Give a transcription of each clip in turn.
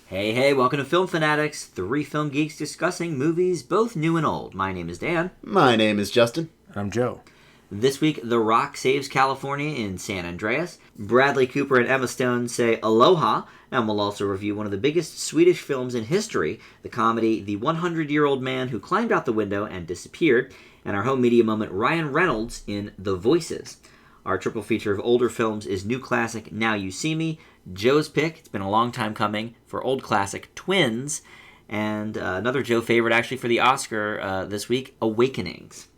Hey, hey, welcome to Film Fanatics, three film geeks discussing movies both new and old. My name is Dan. My name is Justin. I'm Joe. This week, The Rock saves California in San Andreas. Bradley Cooper and Emma Stone say Aloha, and we'll also review one of the biggest Swedish films in history, the comedy The 100-Year-Old Man Who Climbed Out the Window and Disappeared, and our home media moment, Ryan Reynolds in The Voices. Our triple feature of older films is new classic Now You See Me, Joe's pick, it's been a long time coming, for old classic Twins, and another Joe favorite actually for the Oscar this week, Awakenings.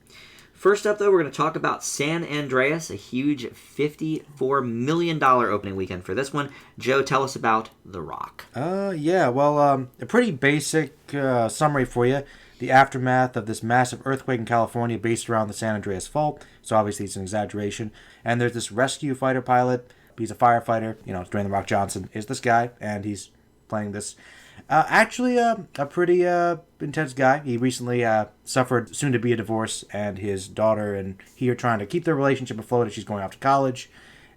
First up, though, we're going to talk about San Andreas, a huge $54 million opening weekend for this one. Joe, tell us about The Rock. A pretty basic summary for you. The aftermath of this massive earthquake in California based around the San Andreas Fault, so obviously it's an exaggeration. And there's this rescue fighter pilot. He's a firefighter. Dwayne The Rock Johnson is this guy, and he's playing this. A pretty intense guy. He recently suffered soon-to-be a divorce, and his daughter and he are trying to keep their relationship afloat as she's going off to college.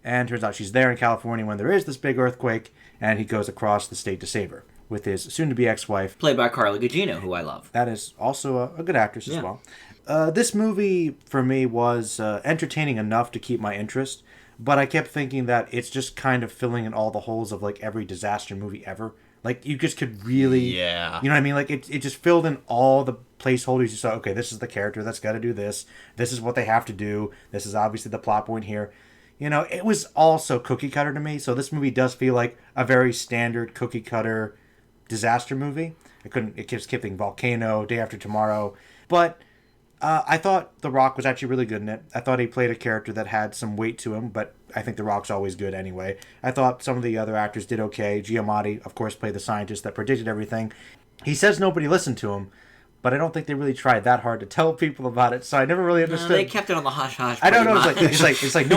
And turns out she's there in California when there is this big earthquake, and he goes across the state to save her with his soon-to-be ex-wife. Played by Carla Gugino, who I love. That is also a good actress as well. This movie, for me, was entertaining enough to keep my interest, but I kept thinking that it's just kind of filling in all the holes of, every disaster movie ever. You just could really... Yeah. You know what I mean? It just filled in all the placeholders. You saw, okay, this is the character that's got to do this. This is what they have to do. This is obviously the plot point here. It was all so cookie-cutter to me, so this movie does feel like a very standard cookie-cutter disaster movie. It keeps skipping Volcano, Day After Tomorrow. But I thought The Rock was actually really good in it. I thought he played a character that had some weight to him, but I think The Rock's always good anyway. I thought some of the other actors did okay. Giamatti, of course, played the scientist that predicted everything. He says nobody listened to him, but I don't think they really tried that hard to tell people about it, so I never really understood. No, they kept it on the hush-hush. I don't know. It's like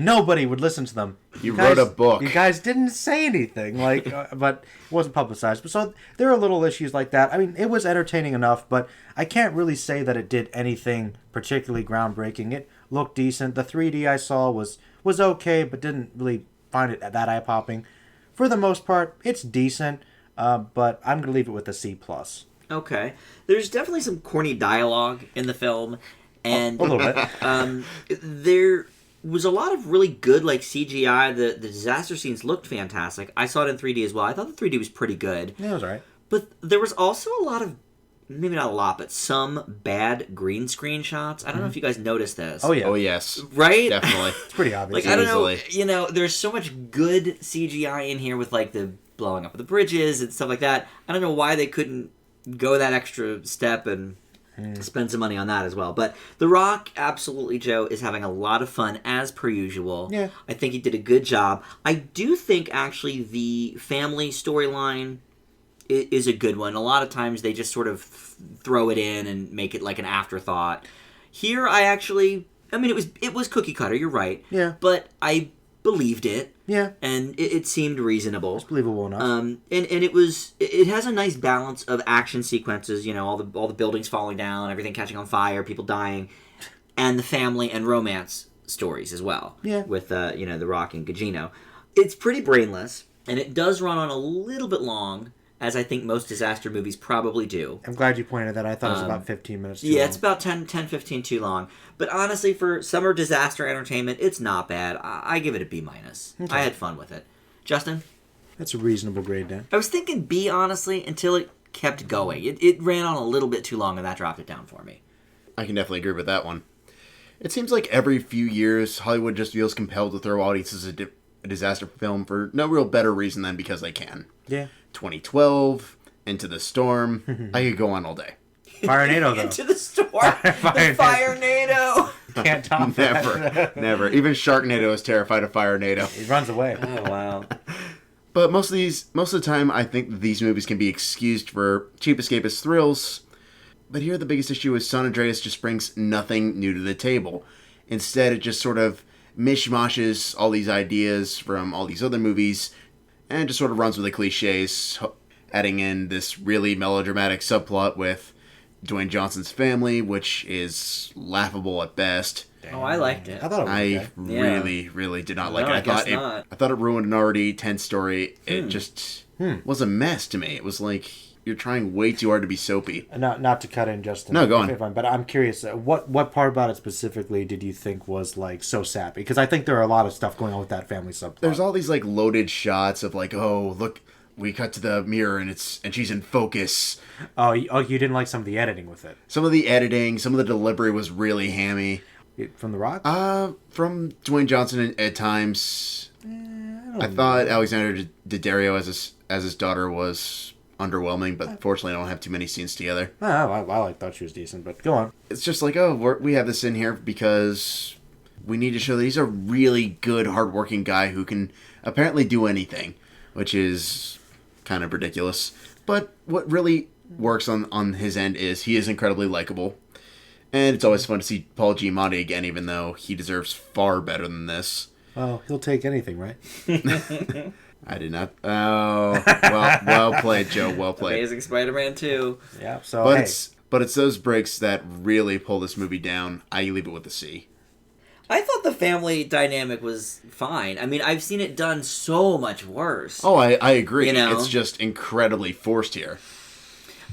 nobody would listen to them. You wrote a book. You guys didn't say anything, but it wasn't publicized. But so there are little issues like that. I mean, it was entertaining enough, but I can't really say that it did anything particularly groundbreaking. It looked decent. The 3D I saw was okay, but didn't really find it that eye-popping. For the most part, it's decent, but I'm going to leave it with a C+. Okay. There's definitely some corny dialogue in the film, and a little bit. There was a lot of really good CGI. The disaster scenes looked fantastic. I saw it in 3D as well. I thought the 3D was pretty good. Yeah, it was alright. But there was also a lot of, maybe not a lot, but some bad green screen shots. I don't know if you guys noticed this. Oh, yeah. Oh, yes. Right? Definitely. It's pretty obvious. I don't know, there's so much good CGI in here with, the blowing up of the bridges and stuff like that. I don't know why they couldn't go that extra step and spend some money on that as well. But The Rock, absolutely, Joe, is having a lot of fun, as per usual. Yeah. I think he did a good job. I do think, actually, the family storyline is a good one. A lot of times they just sort of throw it in and make it like an afterthought. Here, it was cookie cutter, you're right. Yeah. But I believed it. Yeah. And it seemed reasonable. It's believable enough. And it has a nice balance of action sequences, all the buildings falling down, everything catching on fire, people dying, and the family and romance stories as well. Yeah. With The Rock and Gugino. It's pretty brainless, and it does run on a little bit long, as I think most disaster movies probably do. I'm glad you pointed that. I thought it was about 15 minutes too long. It's about 10-15 too long. But honestly, for summer disaster entertainment, it's not bad. I give it a B-. Okay. I had fun with it. Justin? That's a reasonable grade, Dan. I was thinking B, honestly, until it kept going. It ran on a little bit too long, and that dropped it down for me. I can definitely agree with that one. It seems like every few years, Hollywood just feels compelled to throw audiences a disaster film for no real better reason than because they can. Yeah. 2012, Into the Storm. I could go on all day. Firenado, though. Into the Storm. The Firenado. Can't top that. Never. Even Sharknado is terrified of Firenado. He runs away. Oh, wow. But most of the time, I think that these movies can be excused for cheap escapist thrills. But here, the biggest issue is San Andreas just brings nothing new to the table. Instead, it just sort of mishmashes all these ideas from all these other movies and just sort of runs with the cliches, adding in this really melodramatic subplot with Dwayne Johnson's family, which is laughable at best. Oh, I liked it. I thought it was okay. I really, really did not like No, it. I guess not. I thought it ruined an already tense story. It just was a mess to me. It was like you're trying way too hard to be soapy. Not to cut in, Justin. No, go on. But I'm curious, what part about it specifically did you think was like so sappy? Because I think there are a lot of stuff going on with that family subplot. There's all these like loaded shots of like, oh look, we cut to the mirror and she's in focus. Oh, you didn't like some of the editing with it Some of the editing, some of the delivery was really hammy. from The Rock? From Dwayne Johnson at times. I thought Alexander Daddario as his daughter was underwhelming, but fortunately I don't have too many scenes together. I thought she was decent, but go on. It's just like, we have this in here because we need to show that he's a really good, hardworking guy who can apparently do anything, which is kind of ridiculous. But what really works on his end is he is incredibly likable. And it's always fun to see Paul Giamatti again, even though he deserves far better than this. Well, he'll take anything, right? I did not. Oh, well played, Joe. Well played. Amazing Spider-Man 2. Yeah. So, But it's those breaks that really pull this movie down. I leave it with a C. I thought the family dynamic was fine. I mean, I've seen it done so much worse. Oh, I agree. You know? It's just incredibly forced here.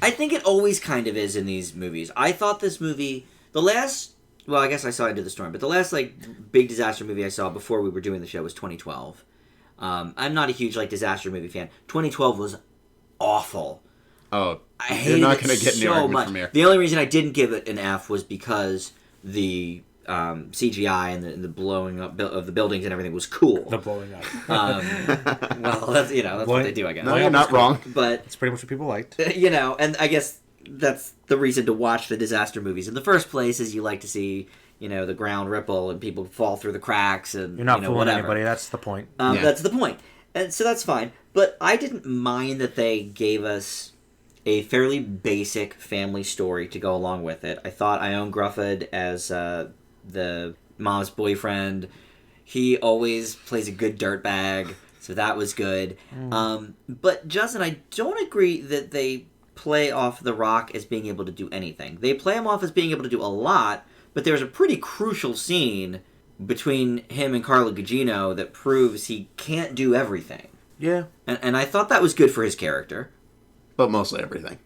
I think it always kind of is in these movies. I thought this movie, I guess I saw Into the Storm, but the last big disaster movie I saw before we were doing the show was 2012. I'm not a huge disaster movie fan. 2012 was awful. Oh, I you're hated not it going to get any so argument much. from here. The only reason I didn't give it an F was because the CGI and the blowing up of the buildings and everything was cool. the blowing up. Well, that's what they do, I guess. No, you're not wrong. But It's pretty much what people liked. and I guess that's the reason to watch the disaster movies in the first place, is you like to see the ground ripple and people fall through the cracks and You're not fooling whatever. anybody. That's the point. Yeah. That's the point, and so that's fine. But I didn't mind that they gave us a fairly basic family story to go along with it. I thought Ione Gruffud as the mom's boyfriend, he always plays a good dirtbag, so that was good. But Justin, I don't agree that they play off The Rock as being able to do anything. They play him off as being able to do a lot, but there's a pretty crucial scene between him and Carla Gugino that proves he can't do everything. Yeah. And I thought that was good for his character. But mostly everything.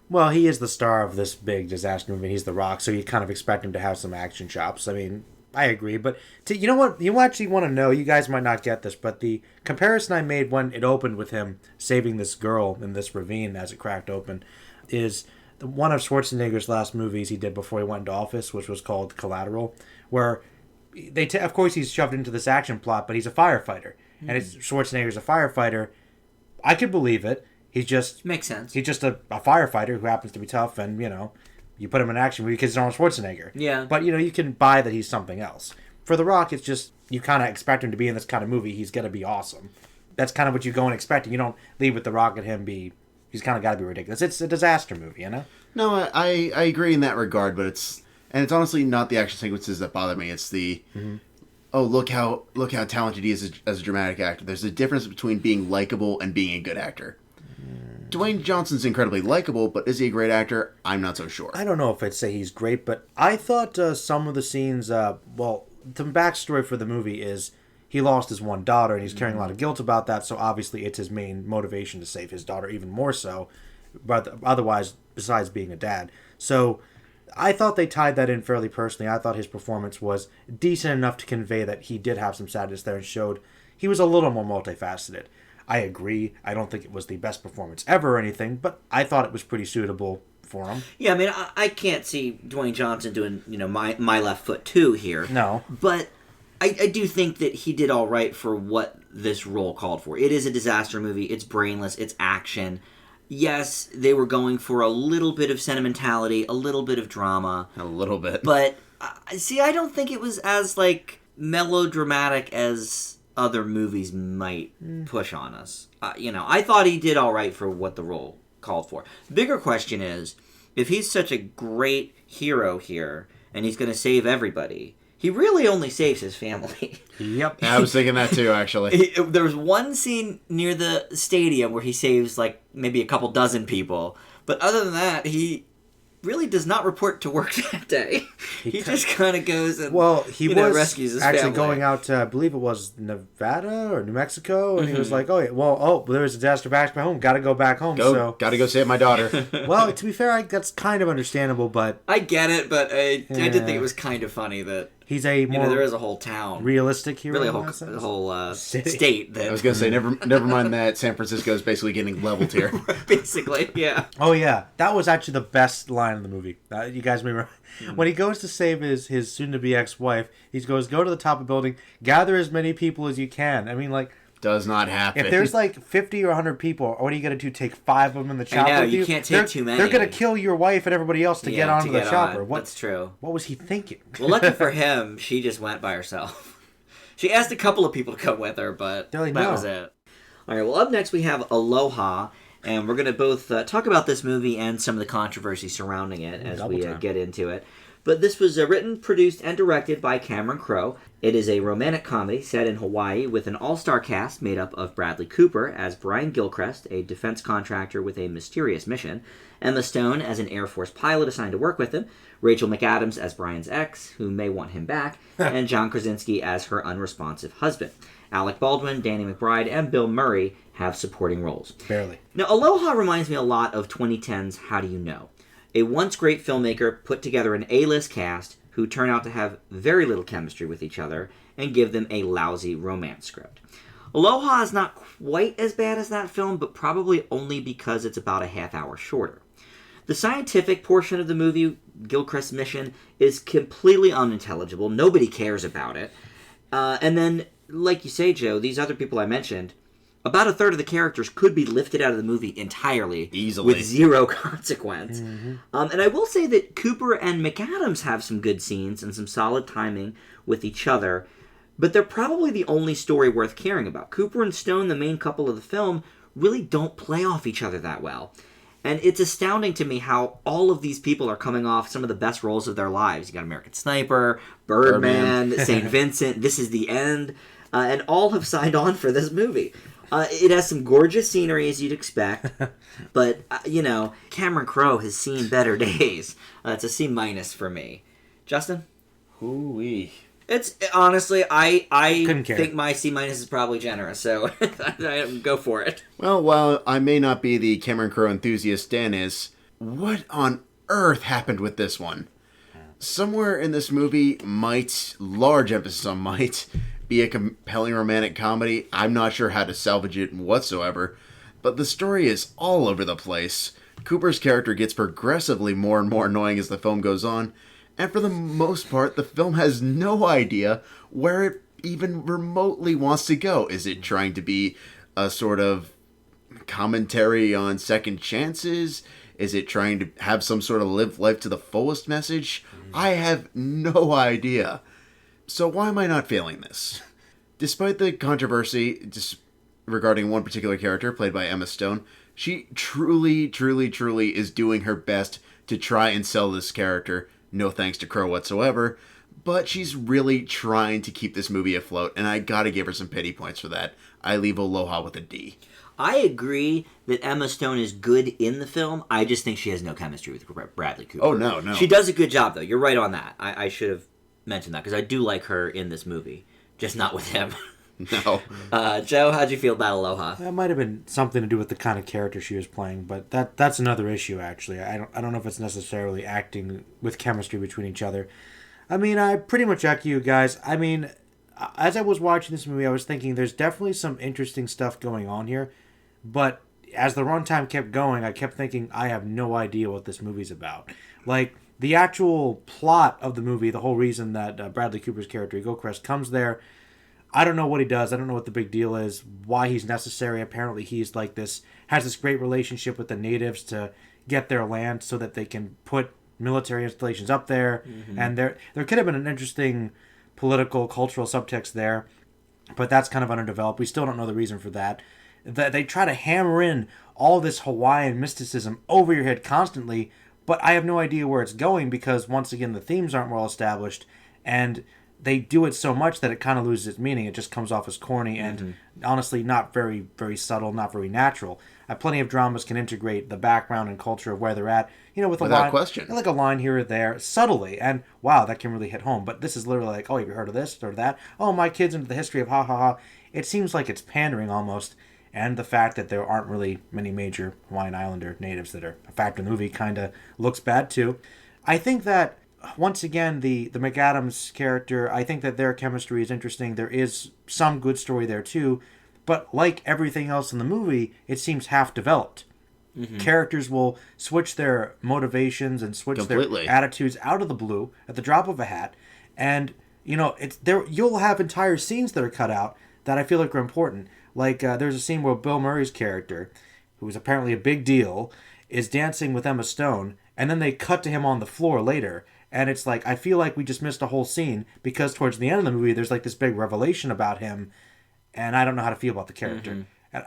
Well, he is the star of this big disaster movie. He's The Rock, so you kind of expect him to have some action chops. I mean, I agree. But you know what? You actually want to know, you guys might not get this, but the comparison I made when it opened with him saving this girl in this ravine as it cracked open is one of Schwarzenegger's last movies he did before he went into office, which was called Collateral, where of course he's shoved into this action plot, but he's a firefighter. And Schwarzenegger's a firefighter. I could believe it. He's just... Makes sense. He's just a firefighter who happens to be tough, and, you put him in an action movie because it's Arnold Schwarzenegger. Yeah. But, you can buy that he's something else. For The Rock, it's just, you kind of expect him to be in this kind of movie. He's going to be awesome. That's kind of what you go and expecting. You don't leave with The Rock and him he's kind of got to be ridiculous. It's a disaster movie, No, I agree in that regard, but it's honestly not the action sequences that bother me. It's the... Oh, look how talented he is as a dramatic actor. There's a difference between being likable and being a good actor. Dwayne Johnson's incredibly likable, but is he a great actor? I'm not so sure. I don't know if I'd say he's great, but I thought some of the scenes, the backstory for the movie is he lost his one daughter, and he's carrying a lot of guilt about that, so obviously it's his main motivation to save his daughter even more so, but otherwise, besides being a dad. So I thought they tied that in fairly personally. I thought his performance was decent enough to convey that he did have some sadness there and showed he was a little more multifaceted. I agree. I don't think it was the best performance ever or anything, but I thought it was pretty suitable for him. Yeah, I mean, I can't see Dwayne Johnson doing, my left foot too here. No. But I do think that he did all right for what this role called for. It is a disaster movie. It's brainless. It's action. Yes, they were going for a little bit of sentimentality, a little bit of drama. A little bit. But, I don't think it was as, melodramatic as other movies might push on us. I thought he did all right for what the role called for. The bigger question is, if he's such a great hero here, and he's going to save everybody, he really only saves his family. Yep. I was thinking that too, actually. There was one scene near the stadium where he saves, maybe a couple dozen people. But other than that, he really does not report to work that day. He just kind of goes and he was rescues his actually family. going out to, I believe it was Nevada or New Mexico, and he was like, there was a disaster back home. Got to go back home. Gotta go save my daughter. Well, to be fair, that's kind of understandable, but I get it, but I did think it was kind of funny that he's a more there is a whole town, realistic hero. really a whole state. That I was gonna say never mind that San Francisco is basically getting leveled here. basically, yeah. Oh yeah, that was actually the best line in the movie. You guys may remember when he goes to save his soon-to-be ex-wife. He goes, "Go to the top of the building, gather as many people as you can." I mean, like, does not happen. if there's like 50 or 100 people, what are you gonna do? Take 5 of them in the chopper? I know, with you can't take too many. They're gonna kill your wife and everybody else to get onto the chopper. That's true. What was he thinking? Well, lucky for him, she just went by herself. She asked a couple of people to come with her, but that was it. All right. Well, up next we have Aloha. And we're going to both talk about this movie and some of the controversy surrounding it as we get into it. But this was written, produced, and directed by Cameron Crowe. It is a romantic comedy set in Hawaii with an all-star cast made up of Bradley Cooper as Brian Gilchrist, a defense contractor with a mysterious mission, Emma Stone as an Air Force pilot assigned to work with him, Rachel McAdams as Brian's ex, who may want him back, and John Krasinski as her unresponsive husband. Alec Baldwin, Danny McBride, and Bill Murray have supporting roles. Barely. Now, Aloha reminds me a lot of 2010's How Do You Know? A once great filmmaker put together an A-list cast who turn out to have very little chemistry with each other and give them a lousy romance script. Aloha is not quite as bad as that film, but probably only because it's about a half hour shorter. The scientific portion of the movie, Gilchrist's mission, is completely unintelligible. Nobody cares about it. And then, like you say, Joe, these other people I mentioned, about a third of the characters could be lifted out of the movie entirely. Easily. With zero consequence. Mm-hmm. And I will say that Cooper and McAdams have some good scenes and some solid timing with each other, but they're probably the only story worth caring about. Cooper and Stone, the main couple of the film, really don't play off each other that well. And it's astounding to me how all of these people are coming off some of the best roles of their lives. You got American Sniper, Birdman. St. Vincent, This Is the End, and all have signed on for this movie. It has some gorgeous scenery, as you'd expect, but, Cameron Crowe has seen better days. It's a C- for me. Justin? Hoo-wee. It's, honestly, I Couldn't think my C- is probably generous, so go for it. Well, while I may not be the Cameron Crowe enthusiast Dan is, what on earth happened with this one? Somewhere in this movie large emphasis on might, be a compelling romantic comedy. I'm not sure how to salvage it whatsoever, but the story is all over the place. Cooper's character gets progressively more and more annoying as the film goes on, and for the most part, the film has no idea where it even remotely wants to go. Is it trying to be a sort of commentary on second chances? Is it trying to have some sort of live life to the fullest message? I have no idea. So why am I not feeling this? Despite the controversy regarding one particular character played by Emma Stone, she truly, truly, truly is doing her best to try and sell this character. No thanks to Crowe whatsoever. But she's really trying to keep this movie afloat, and I gotta give her some pity points for that. I leave Aloha with a D. I agree that Emma Stone is good in the film. I just think she has no chemistry with Bradley Cooper. Oh, no. She does a good job, though. You're right on that. I should have mentioned that, because I do like her in this movie. Just not with him. No. Joe, how'd you feel about Aloha? That might have been something to do with the kind of character she was playing, but that's another issue, actually. I don't know if it's necessarily acting with chemistry between each other. I mean, I pretty much echo you guys. I mean, as I was watching this movie, I was thinking there's definitely some interesting stuff going on here, but as the runtime kept going, I kept thinking I have no idea what this movie's about. Like, the actual plot of the movie, the whole reason that Bradley Cooper's character, Gilchrist, comes there, I don't know what he does. I don't know what the big deal is, why he's necessary. Apparently he's like this, has this great relationship with the natives to get their land so that they can put military installations up there. Mm-hmm. And there could have been an interesting political, cultural subtext there, but that's kind of underdeveloped. We still don't know the reason for that. They try to hammer in all this Hawaiian mysticism over your head constantly, but I have no idea where it's going because, once again, the themes aren't well established, and they do it so much that it kind of loses its meaning. It just comes off as corny and honestly not very, very subtle, not very natural. plenty of dramas can integrate the background and culture of where they're at, with a Without line, question. like a line here or there, subtly, and wow, that can really hit home. But this is literally like, oh, have you heard of this or that? Oh, my kid's into the history of ha ha ha. It seems like it's pandering almost, and the fact that there aren't really many major Hawaiian Islander natives that are a factor in the movie kind of looks bad too. I think that once again, the McAdams character, I think that their chemistry is interesting. There is some good story there too, but like everything else in the movie, it seems half developed. Mm-hmm. Characters will switch their motivations and switch their attitudes out of the blue at the drop of a hat, and it's there. You'll have entire scenes that are cut out that I feel like are important. Like there's a scene where Bill Murray's character, who is apparently a big deal, is dancing with Emma Stone, and then they cut to him on the floor later. And it's like, I feel like we just missed a whole scene because towards the end of the movie, there's like this big revelation about him, and I don't know how to feel about the character. Mm-hmm. And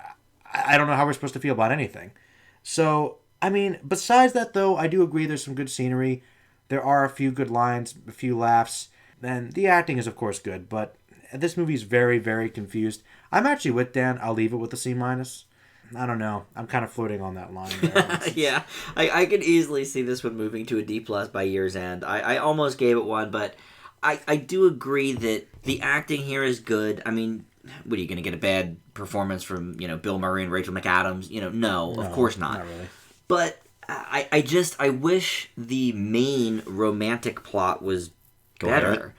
I don't know how we're supposed to feel about anything. So, I mean, besides that, though, I do agree there's some good scenery. There are a few good lines, a few laughs. And the acting is, of course, good, but this movie's very, very confused. I'm actually with Dan. I'll leave it with a C-. I don't know. I'm kind of floating on that line there. Yeah, I could easily see this one moving to a D+ by year's end. I almost gave it one, but I do agree that the acting here is good. I mean, what are you going to get a bad performance from Bill Murray and Rachel McAdams? No, of course not. Not really. But I wish the main romantic plot was better.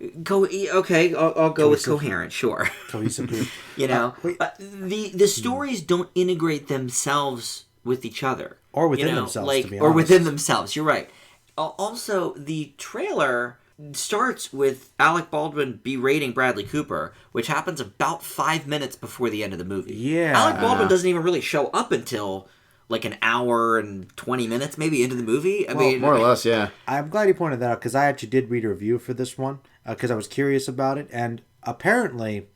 Okay, I'll go with coherent, sure. Cohesive. The stories don't integrate themselves with each other. Or within themselves, to be honest. Or within themselves, you're right. Also, the trailer starts with Alec Baldwin berating Bradley Cooper, which happens about 5 minutes before the end of the movie. Yeah. Alec Baldwin doesn't even really show up until like an hour and 20 minutes maybe into the movie. I mean, more or less, yeah. I'm glad you pointed that out because I actually did read a review for this one because I was curious about it. And apparently,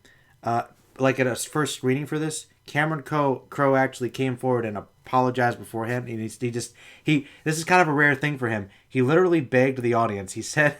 like at a first screening for this, Cameron Crowe actually came forward and apologized beforehand. And this is kind of a rare thing for him. He literally begged the audience. He said,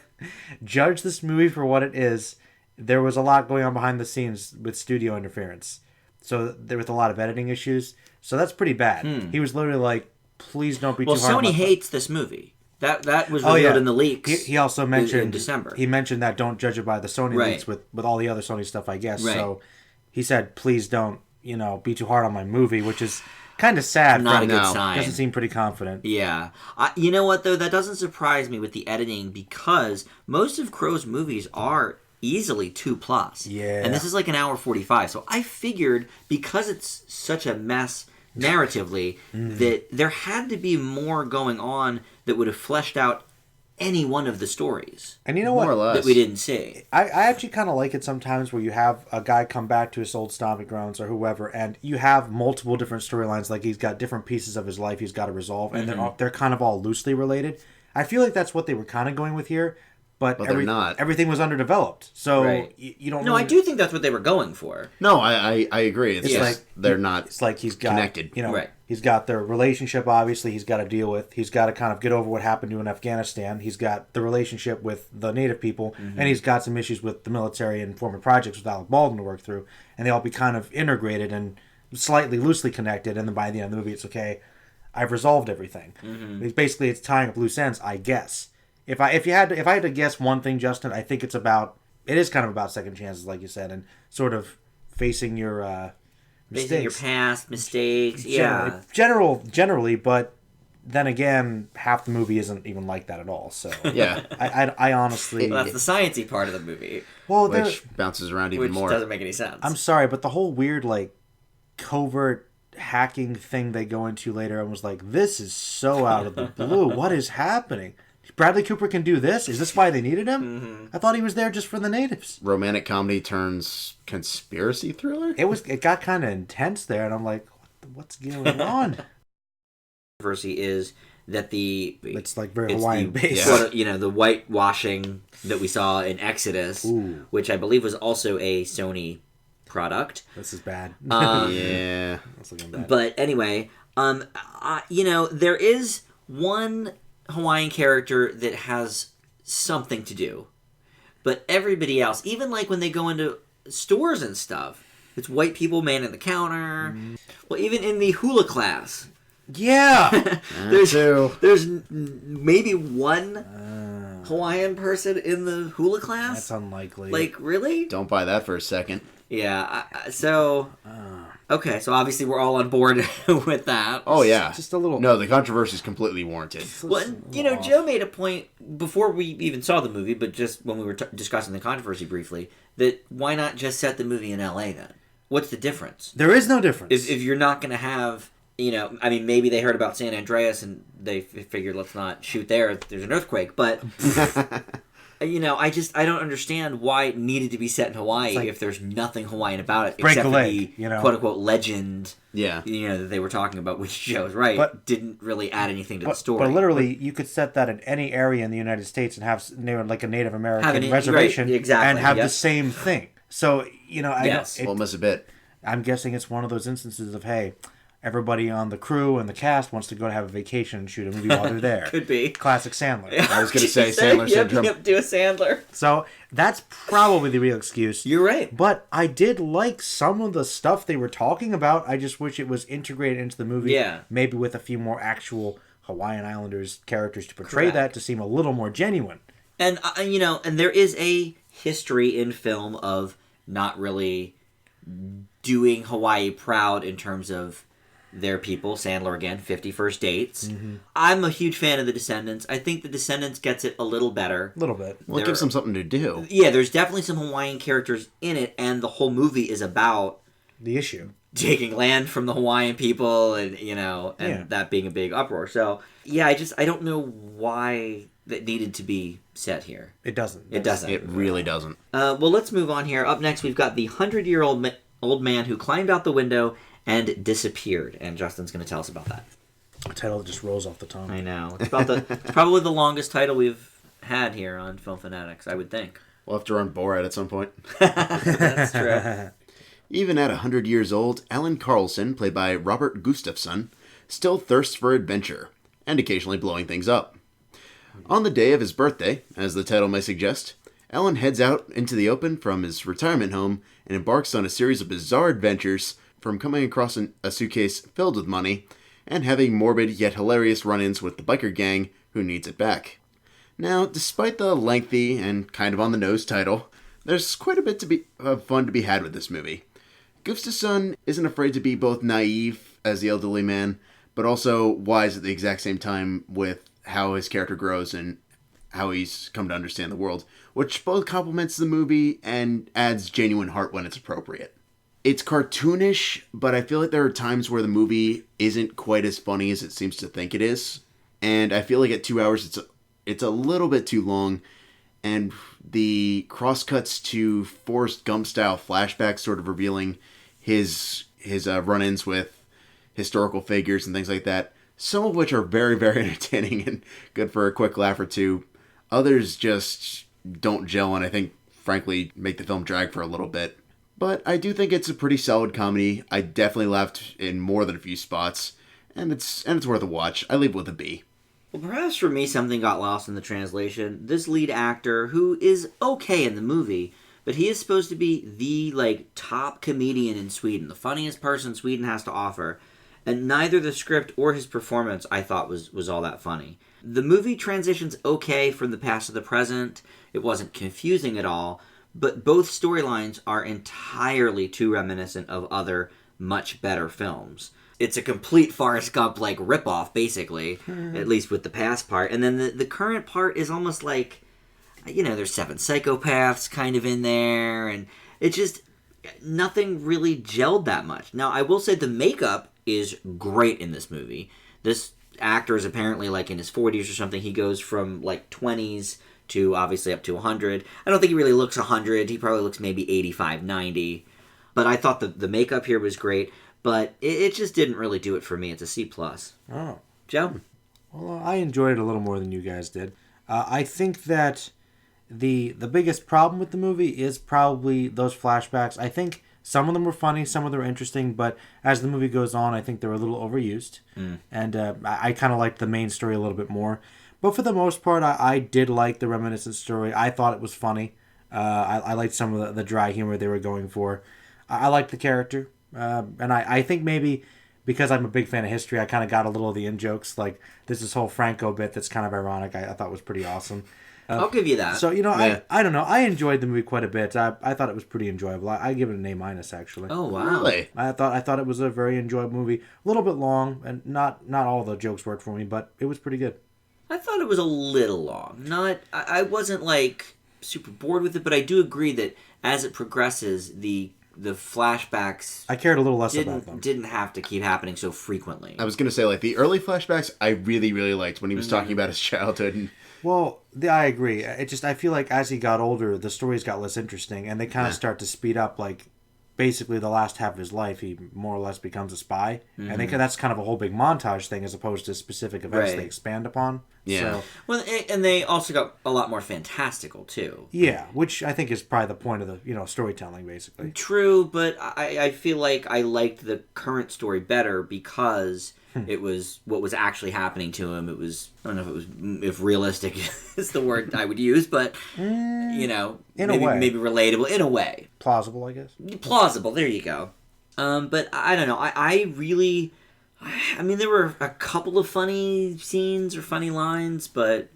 judge this movie for what it is. There was a lot going on behind the scenes with studio interference. So there was a lot of editing issues. So that's pretty bad. He was literally like, please don't be too hard on Sony hates this movie. That was revealed in the leaks. He also mentioned in December. He mentioned that don't judge it by the Sony leaks with all the other Sony stuff, I guess. Right. So he said, please don't, be too hard on my movie, which is kind of sad. Not a good sign. Doesn't seem pretty confident. Yeah. You know what, though? That doesn't surprise me with the editing because most of Crowe's movies are easily 2+. Yeah. And this is like an hour 45. So I figured because it's such a mess narratively that there had to be more going on that would have fleshed out any one of the stories. And you know what? More or less. That we didn't see. I actually kind of like it sometimes where you have a guy come back to his old stomping grounds or whoever, and you have multiple different storylines. Like he's got different pieces of his life he's got to resolve, and they're kind of all loosely related. I feel like that's what they were kind of going with here. But they're not. Everything was underdeveloped, so you don't. No, I do think that's what they were going for. No, I agree. It's like they're not. It's like he's got connected. He's got their relationship. Obviously, he's got to deal with. He's got to kind of get over what happened to him in Afghanistan. He's got the relationship with the Native people, and he's got some issues with the military and former projects with Alec Baldwin to work through, and they all be kind of integrated and slightly loosely connected. And then by the end of the movie, it's okay. I've resolved everything. Basically, it's tying up loose ends, I guess. If I had to guess one thing, Justin, I think it is kind of about second chances, like you said, and sort of facing your mistakes. Facing your past mistakes, Generally, but then again, half the movie isn't even like that at all. So yeah, I honestly, well, that's the sciencey part of the movie, which bounces around even more. Which doesn't make any sense. I'm sorry, but the whole weird covert hacking thing they go into later, I was like, this is so out of the blue. What is happening? Bradley Cooper can do this? Is this why they needed him? I thought he was there just for the natives. Romantic comedy turns conspiracy thriller? It got kind of intense there, and I'm like, what's going on? Controversy is that it's like very Hawaiian based. The whitewashing that we saw in Exodus, which I believe was also a Sony product. This is bad. Yeah. That's looking bad. But anyway, there is one Hawaiian character that has something to do, but everybody else, even like when they go into stores and stuff, It's white people manning the counter. Well, even in the hula class, Yeah. there's maybe one Hawaiian person in the hula class. That's unlikely. Like, really? Don't buy that for a second. Yeah. Okay, so obviously we're all on board with that. Oh, yeah. Just a little... No, the controversy is completely warranted. Well, and, Joe made a point before we even saw the movie, but just when we were discussing the controversy briefly, that why not just set the movie in L.A. then? What's the difference? There is no difference. If you're not going to have, maybe they heard about San Andreas and they figured let's not shoot there. There's an earthquake, but... I don't understand why it needed to be set in Hawaii if there's nothing Hawaiian about it, except for the quote-unquote legend, that they were talking about, which Joe's right, but didn't really add anything to the story. But literally, you could set that in any area in the United States and have like a Native American reservation and have the same thing. So, Well, miss a bit. I'm guessing it's one of those instances of, hey... Everybody on the crew and the cast wants to go to have a vacation and shoot a movie while they're there. Could be. Classic Sandler. I was going to say Sandler syndrome. Yep, do a Sandler. So that's probably the real excuse. You're right. But I did like some of the stuff they were talking about. I just wish it was integrated into the movie. Yeah. Maybe with a few more actual Hawaiian Islanders characters to portray that to seem a little more genuine. And, and there is a history in film of not really doing Hawaii proud in terms of their people. Sandler again, 50 First Dates. Mm-hmm. I'm a huge fan of The Descendants. I think The Descendants gets it a little better. A little bit. Well, it gives them something to do. Yeah, there's definitely some Hawaiian characters in it, and the whole movie is about the issue. Taking land from the Hawaiian people and, that being a big uproar. So, yeah, I don't know why that needed to be set here. It doesn't. It doesn't. It really doesn't. Well, let's move on here. Up next, we've got the 100-year-old old man who climbed out the window and disappeared, and Justin's going to tell us about that. A title that just rolls off the tongue. I know. It's probably the longest title we've had here on Film Fanatics, I would think. We'll have to run Borat at some point. That's true. Even at 100 years old, Alan Carlson, played by Robert Gustafson, still thirsts for adventure, and occasionally blowing things up. On the day of his birthday, as the title may suggest, Alan heads out into the open from his retirement home and embarks on a series of bizarre adventures, from coming across a suitcase filled with money, and having morbid yet hilarious run-ins with the biker gang who needs it back. Now, despite the lengthy and kind of on-the-nose title, there's quite a bit of fun to be had with this movie. Gustafson isn't afraid to be both naive as the elderly man, but also wise at the exact same time with how his character grows and how he's come to understand the world, which both complements the movie and adds genuine heart when it's appropriate. It's cartoonish, but I feel like there are times where the movie isn't quite as funny as it seems to think it is. And I feel like at 2 hours, it's a little bit too long. And the crosscuts to Forrest Gump-style flashbacks sort of revealing his run-ins with historical figures and things like that. Some of which are very, very entertaining and good for a quick laugh or two. Others just don't gel and I think, frankly, make the film drag for a little bit. But I do think it's a pretty solid comedy. I definitely laughed in more than a few spots, and it's worth a watch. I leave it with a B. Well, perhaps for me something got lost in the translation. This lead actor, who is okay in the movie, but he is supposed to be the top comedian in Sweden, the funniest person Sweden has to offer, and neither the script or his performance I thought was all that funny. The movie transitions okay from the past to the present. It wasn't confusing at all. But both storylines are entirely too reminiscent of other, much better films. It's a complete Forrest Gump-like ripoff, basically, at least with the past part. And then the current part is almost like, there's 7 psychopaths kind of in there, and it just, nothing really gelled that much. Now, I will say the makeup is great in this movie. This actor is apparently, in his 40s or something. He goes from, 20s... to obviously up to 100. I don't think he really looks 100. He probably looks maybe 85, 90. But I thought the makeup here was great, but it just didn't really do it for me. It's a C+. Oh. Joe? Well, I enjoyed it a little more than you guys did. I think that the biggest problem with the movie is probably those flashbacks. I think some of them were funny, some of them were interesting, but as the movie goes on, I think they were a little overused. And I kind of liked the main story a little bit more. But for the most part, I did like the reminiscent story. I thought it was funny. I liked some of the dry humor they were going for. I liked the character, and I think maybe because I'm a big fan of history, I kind of got a little of the in jokes. Like there's this whole Franco bit that's kind of ironic. I thought was pretty awesome. I'll give you that. So Yeah. I don't know. I enjoyed the movie quite a bit. I thought it was pretty enjoyable. I give it an A- actually. Oh wow! Really? I thought it was a very enjoyable movie. A little bit long, and not all the jokes worked for me, but it was pretty good. I thought it was a little long. I wasn't like super bored with it, but I do agree that as it progresses, the flashbacks I cared a little less about them. didn't have to keep happening so frequently. I was gonna say, like, the early flashbacks I really, really liked when he was talking about his childhood. And Well, I agree. I feel like as he got older, the stories got less interesting, and they kind of start to speed up. Like, basically, the last half of his life, he more or less becomes a spy, and that's kind of a whole big montage thing as opposed to specific events Right. they expand upon. Yeah. So, Well, and they also got a lot more fantastical too. yeah, which I think is probably the point of the storytelling, basically. True, but I feel like I liked the current story better because it was what was actually happening to him. It was, I don't know if realistic is the word I would use, but In a maybe, way. maybe relatable in a way. Plausible, I guess. Plausible, there you go. But I don't know. I really, I mean, there were a couple of funny scenes or funny lines, but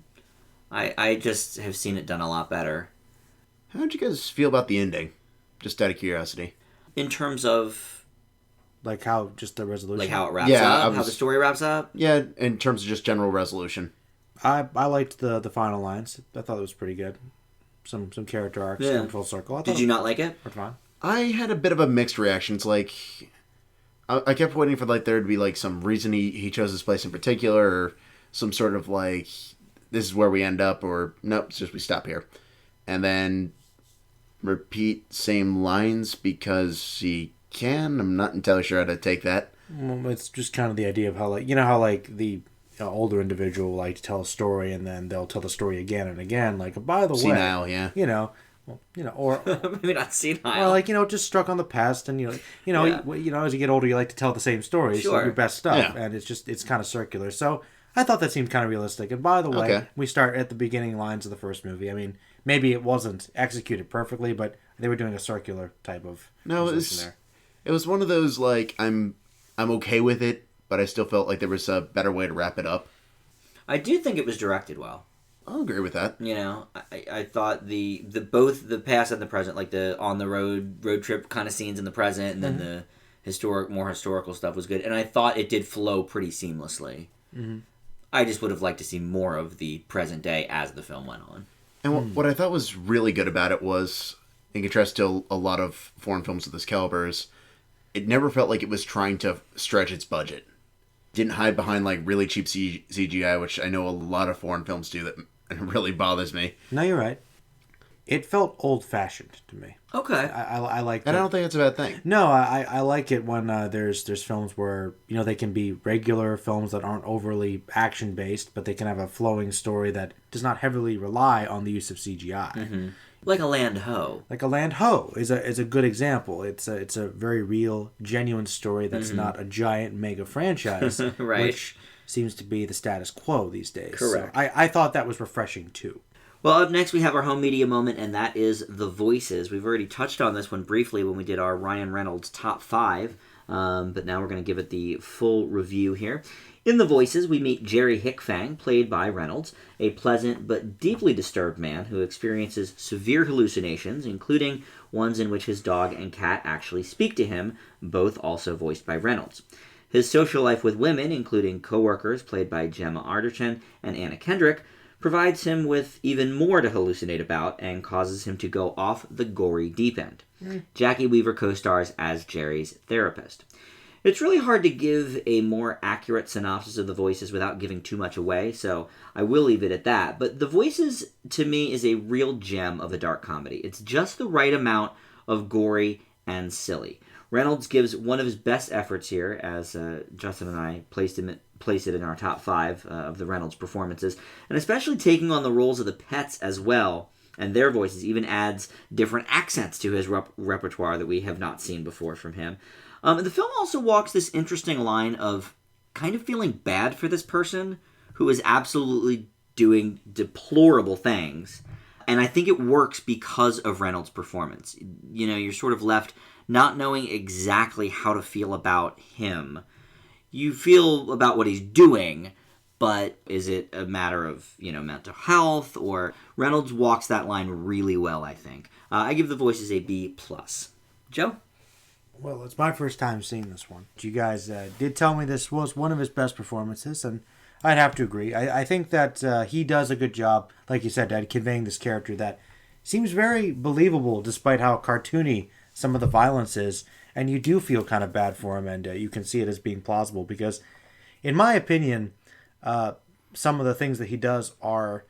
I just have seen it done a lot better. how'd you guys feel about the ending? Just out of curiosity. In terms of Like how just the resolution. like how it wraps Yeah, up, I how was- the story wraps up. Yeah, in terms of just general resolution. I liked the final lines. I thought it was pretty good. Some character arcs Yeah. come full circle. Did you not like it? It was fine. I had a bit of a mixed reaction. It's like I kept waiting for like there to be like some reason he chose this place in particular, or some sort of like this is where we end up, or nope, it's just we stop here, and then repeat same lines because he can. I'm not entirely sure how to take that. Well, it's just kind of the idea of how how the older individual will like to tell a story and then they'll tell the story again and again. Like, by the way, Senile, yeah. Or Maybe not senile. just struck on the past, and as you get older, you like to tell the same stories, Sure. your best stuff, Yeah. and it's kind of circular. So I thought that seemed kind of realistic. And by the way, Okay. we start at the beginning lines of the first movie. I mean, maybe it wasn't executed perfectly, but they were doing a circular type of No, position it was one of those like I'm okay with it, but I still felt like there was a better way to wrap it up. I do think it was directed well. I'll agree with that. I thought the both the past and the present, like the on the road trip kind of scenes in the present, and then the more historical stuff was good. And I thought it did flow pretty seamlessly. Mm-hmm. I just would have liked to see more of the present day as the film went on. And what I thought was really good about it was, in contrast to a lot of foreign films of this caliber, is it never felt like it was trying to stretch its budget. Didn't hide behind like really cheap CGI, which I know a lot of foreign films do that really bothers me. No, you're right. It felt old-fashioned to me. Okay. I like that. And I don't think that's a bad thing. No, I like it when there's films where they can be regular films that aren't overly action based, but they can have a flowing story that does not heavily rely on the use of CGI. Mm-hmm. Like a Land Ho. Like A Land Ho is a good example. It's a very real, genuine story that's not a giant mega franchise, Right. which seems to be the status quo these days. Correct. So I thought that was refreshing too. Well, up next we have our home media moment, and that is The Voices. We've already touched on this one briefly when we did our Ryan Reynolds top 5, but now we're going to give it the full review here. In The Voices, we meet Jerry Hickfang, played by Reynolds, a pleasant but deeply disturbed man who experiences severe hallucinations, including ones in which his dog and cat actually speak to him, both also voiced by Reynolds. His social life with women, including co-workers played by Gemma Arterton and Anna Kendrick, provides him with even more to hallucinate about and causes him to go off the gory deep end. Jackie Weaver co-stars as Jerry's therapist. It's really hard to give a more accurate synopsis of The Voices without giving too much away, so I will leave it at that. But The Voices, to me, is a real gem of a dark comedy. It's just the right amount of gory and silly. Reynolds gives one of his best efforts here, as Justin and I place it in our top 5 of the Reynolds performances, and especially taking on the roles of the pets as well, and their voices even adds different accents to his repertoire that we have not seen before from him. The film also walks this interesting line of kind of feeling bad for this person who is absolutely doing deplorable things, and I think it works because of Reynolds' performance. You're sort of left not knowing exactly how to feel about him. You feel about what he's doing, but is it a matter of, mental health? Or Reynolds walks that line really well, I think. I give the voices a B+. Joe? Well, it's my first time seeing this one. You guys did tell me this was one of his best performances, and I'd have to agree. I think that he does a good job, like you said, Dad, conveying this character that seems very believable despite how cartoony some of the violence is, and you do feel kind of bad for him, and you can see it as being plausible because, in my opinion, some of the things that he does are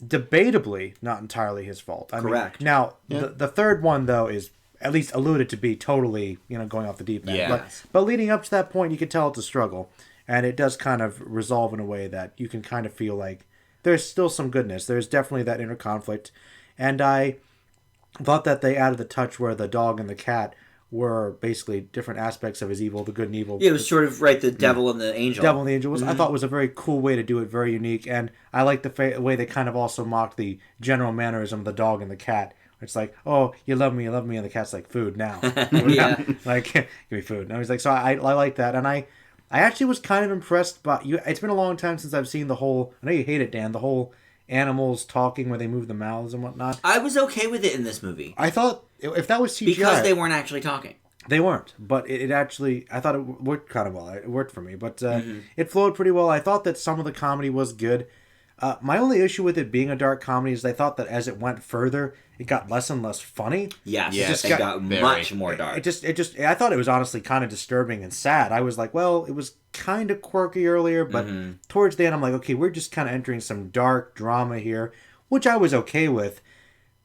debatably not entirely his fault. Correct. Now, the third one, though, is at least alluded to be totally, going off the deep end. Yeah. But leading up to that point, you can tell it's a struggle. And it does kind of resolve in a way that you can kind of feel like there's still some goodness. There's definitely that inner conflict. And I thought that they added the touch where the dog and the cat were basically different aspects of his evil, the good and evil. Yeah, it was sort of, the devil and the angel. Devil and the angel I thought was a very cool way to do it, very unique. And I like the way they kind of also mocked the general mannerism of the dog and the cat. It's like, oh, you love me, and the cat's like, food now. Yeah. Like, give me food. And I was like, so I like that. And I actually was kind of impressed by you. It's been a long time since I've seen the whole, I know you hate it, Dan, the whole animals talking where they move the mouths and whatnot. I was okay with it in this movie. I thought, if that was CGI. Because they weren't actually talking. They weren't, but it actually, I thought it worked kind of well. It worked for me, but it flowed pretty well. I thought that some of the comedy was good. My only issue with it being a dark comedy is I thought that as it went further, it got less and less funny. Yes, it got much more dark. It just, I thought it was honestly kind of disturbing and sad. I was like, well, it was kind of quirky earlier, but towards the end, I'm like, okay, we're just kind of entering some dark drama here, which I was okay with.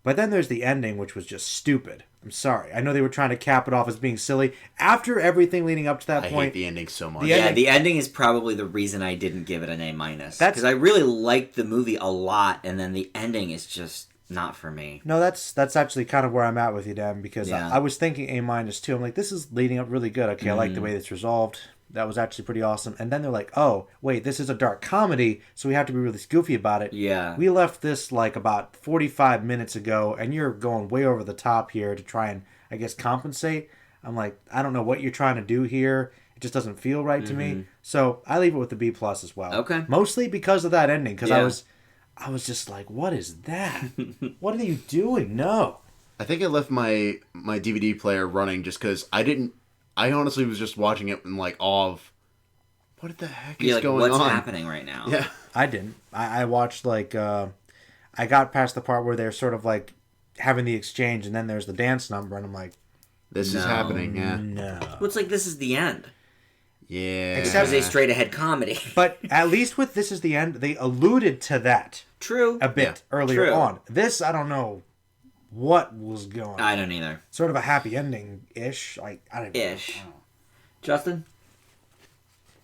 But then there's the ending, which was just stupid. I'm sorry. I know they were trying to cap it off as being silly. After everything leading up to that point... I hate the ending so much. The ending is probably the reason I didn't give it an A-. Because I really liked the movie a lot, and then the ending is just not for me. No, that's actually kind of where I'm at with you, Dan, because I was thinking A- too. I'm like, this is leading up really good. Okay, I like the way it's resolved. That was actually pretty awesome. And then they're like, oh, wait, this is a dark comedy, so we have to be really goofy about it. Yeah. We left this like about 45 minutes ago, and you're going way over the top here to try and, I guess, compensate. I'm like, I don't know what you're trying to do here. It just doesn't feel right to me. So I leave it with the B+ as well. Okay. Mostly because of that ending, because I was just like, what is that? What are you doing? No. I think I left my DVD player running just because I honestly was just watching it in like awe of what the heck is going what's on? What's happening right now? Yeah. I didn't. I watched like I got past the part where they're sort of like having the exchange and then there's the dance number and I'm like, this is happening, yeah. No. Well, it's like this is the end. Yeah. Except a straight ahead comedy. But at least with This Is the End, they alluded to that. True. A bit earlier on. This, I don't know what was going on. I don't either. Sort of a happy ending-ish. I don't know. Justin?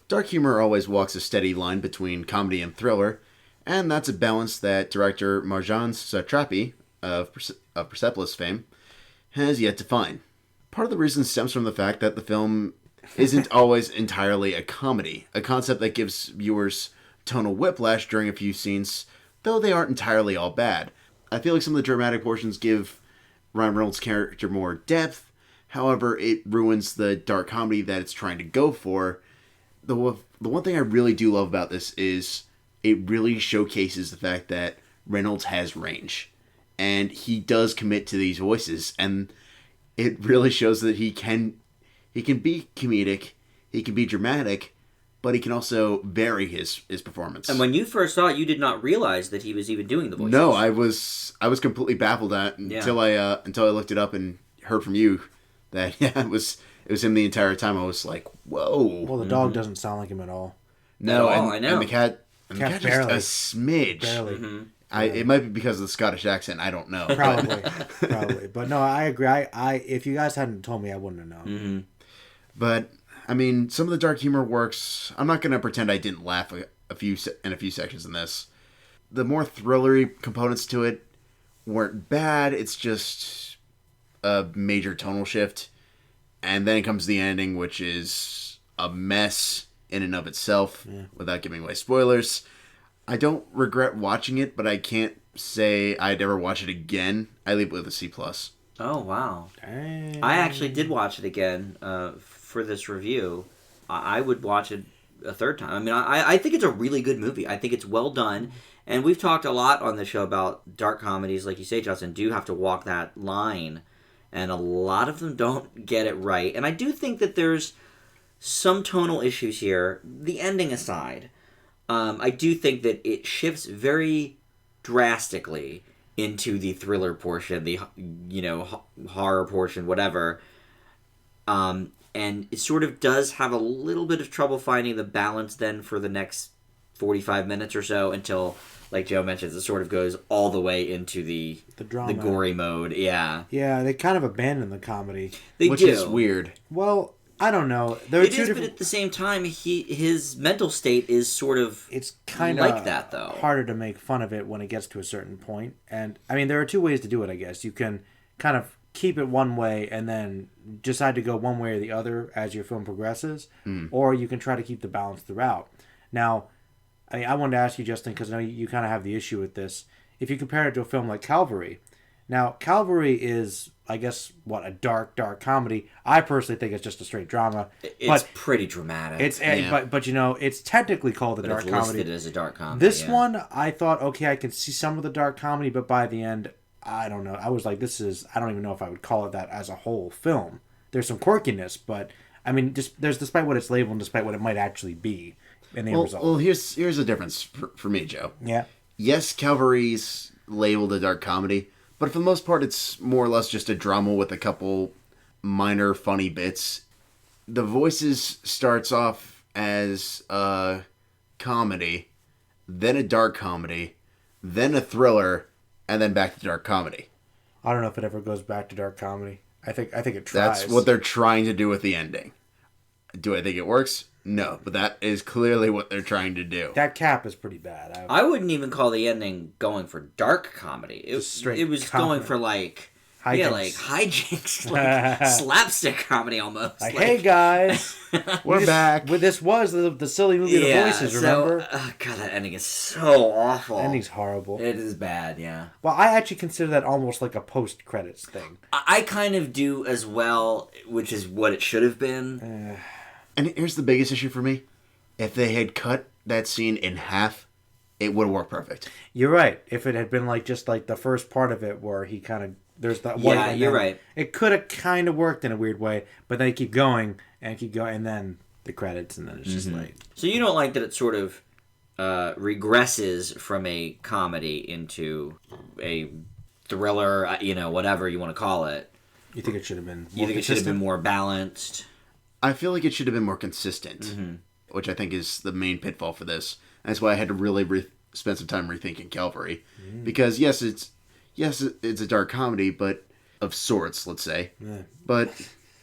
Dark humor always walks a steady line between comedy and thriller, and that's a balance that director Marjan Satrapi of Persepolis fame has yet to find. Part of the reason stems from the fact that the film isn't always entirely a comedy, a concept that gives viewers tonal whiplash during a few scenes, though they aren't entirely all bad. I feel like some of the dramatic portions give Ryan Reynolds' character more depth, however, it ruins the dark comedy that it's trying to go for. The one thing I really do love about this is it really showcases the fact that Reynolds has range, and he does commit to these voices, and it really shows that he can be comedic, he can be dramatic, but he can also vary his performance. And when you first saw it, you did not realize that he was even doing the voices. No, I was completely baffled at until I looked it up and heard from you that it was him the entire time. I was like, whoa. Well, the dog doesn't sound like him at all. No, I know. And the cat barely. just a smidge. Barely. Mm-hmm. It might be because of the Scottish accent. I don't know. Probably. But no, I agree. I if you guys hadn't told me, I wouldn't have known. Mm-hmm. But I mean, some of the dark humor works. I'm not going to pretend I didn't laugh in a few sections in this. The more thrillery components to it weren't bad. It's just a major tonal shift. And then comes the ending, which is a mess in and of itself, without giving away spoilers. I don't regret watching it, but I can't say I'd ever watch it again. I leave it with a C+. Oh, wow. Dang. I actually did watch it again for this review. I would watch it a third time. I mean, I think it's a really good movie. I think it's well done. And we've talked a lot on the show about dark comedies, like you say, Justin, do have to walk that line. And a lot of them don't get it right. And I do think that there's some tonal issues here, the ending aside. I do think that it shifts very drastically into the thriller portion, the horror portion, whatever. And it sort of does have a little bit of trouble finding the balance then for the next 45 minutes or so until, like Joe mentions, it sort of goes all the way into the drama, the gory mode. Yeah. Yeah, they kind of abandon the comedy. Which is weird. Well, I don't know. But at the same time, his mental state is sort of it's kind of like that, though. Harder to make fun of it when it gets to a certain point. And, I mean, there are two ways to do it, I guess. You can kind of keep it one way and then decide to go one way or the other as your film progresses. Or you can try to keep the balance throughout. Now, I wanted to ask you, Justin, because I know you kind of have the issue with this. If you compare it to a film like Calvary. Now, Calvary is, I guess, a dark comedy. I personally think it's just a straight drama. It's pretty dramatic. But it's technically called a dark comedy. It's listed as a dark comedy. This one, I thought, okay, I can see some of the dark comedy, but by the end, I don't know. I was like, I don't even know if I would call it that as a whole film. There's some quirkiness, but, I mean, there's despite what it's labeled and despite what it might actually be in the result. Well, here's the difference for me, Joe. Yeah. Yes, Calvary's labeled a dark comedy, but for the most part, it's more or less just a drama with a couple minor funny bits. The Voices starts off as a comedy, then a dark comedy, then a thriller, and then back to dark comedy. I don't know if it ever goes back to dark comedy. I think it tries. That's what they're trying to do with the ending. Do I think it works? No, but that is clearly what they're trying to do. That cap is pretty bad. I wouldn't even call the ending going for dark comedy. It was going for like hijinks, like slapstick comedy almost. Like, hey guys, we're back. This was the silly movie The Voices. Remember? God, that ending is so awful. The ending's horrible. It is bad. Yeah. Well, I actually consider that almost like a post credits thing. I kind of do as well, which is what it should have been. And here's the biggest issue for me. If they had cut that scene in half, it would have worked perfect. You're right. If it had been just the first part of it where he kind of... There's that one... Yeah, you're right. It could have kind of worked in a weird way, but then keep going, and then the credits, and then it's just like... So you don't like that it sort of regresses from a comedy into a thriller, whatever you want to call it. You think it should have been more You think it should have been more balanced? I feel like it should have been more consistent, which I think is the main pitfall for this. That's why I had to really spend some time rethinking Calvary, because yes, it's a dark comedy, but of sorts, let's say. Yeah. But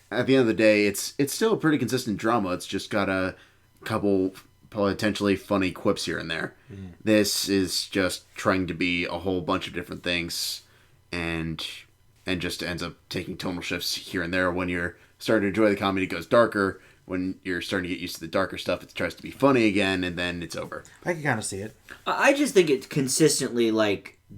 at the end of the day, it's still a pretty consistent drama. It's just got a couple potentially funny quips here and there. This is just trying to be a whole bunch of different things, and just ends up taking tonal shifts here and there. When you're starting to enjoy the comedy, it goes darker. When you're starting to get used to the darker stuff, it tries to be funny again, and then it's over. I can kind of see it. I just think it consistently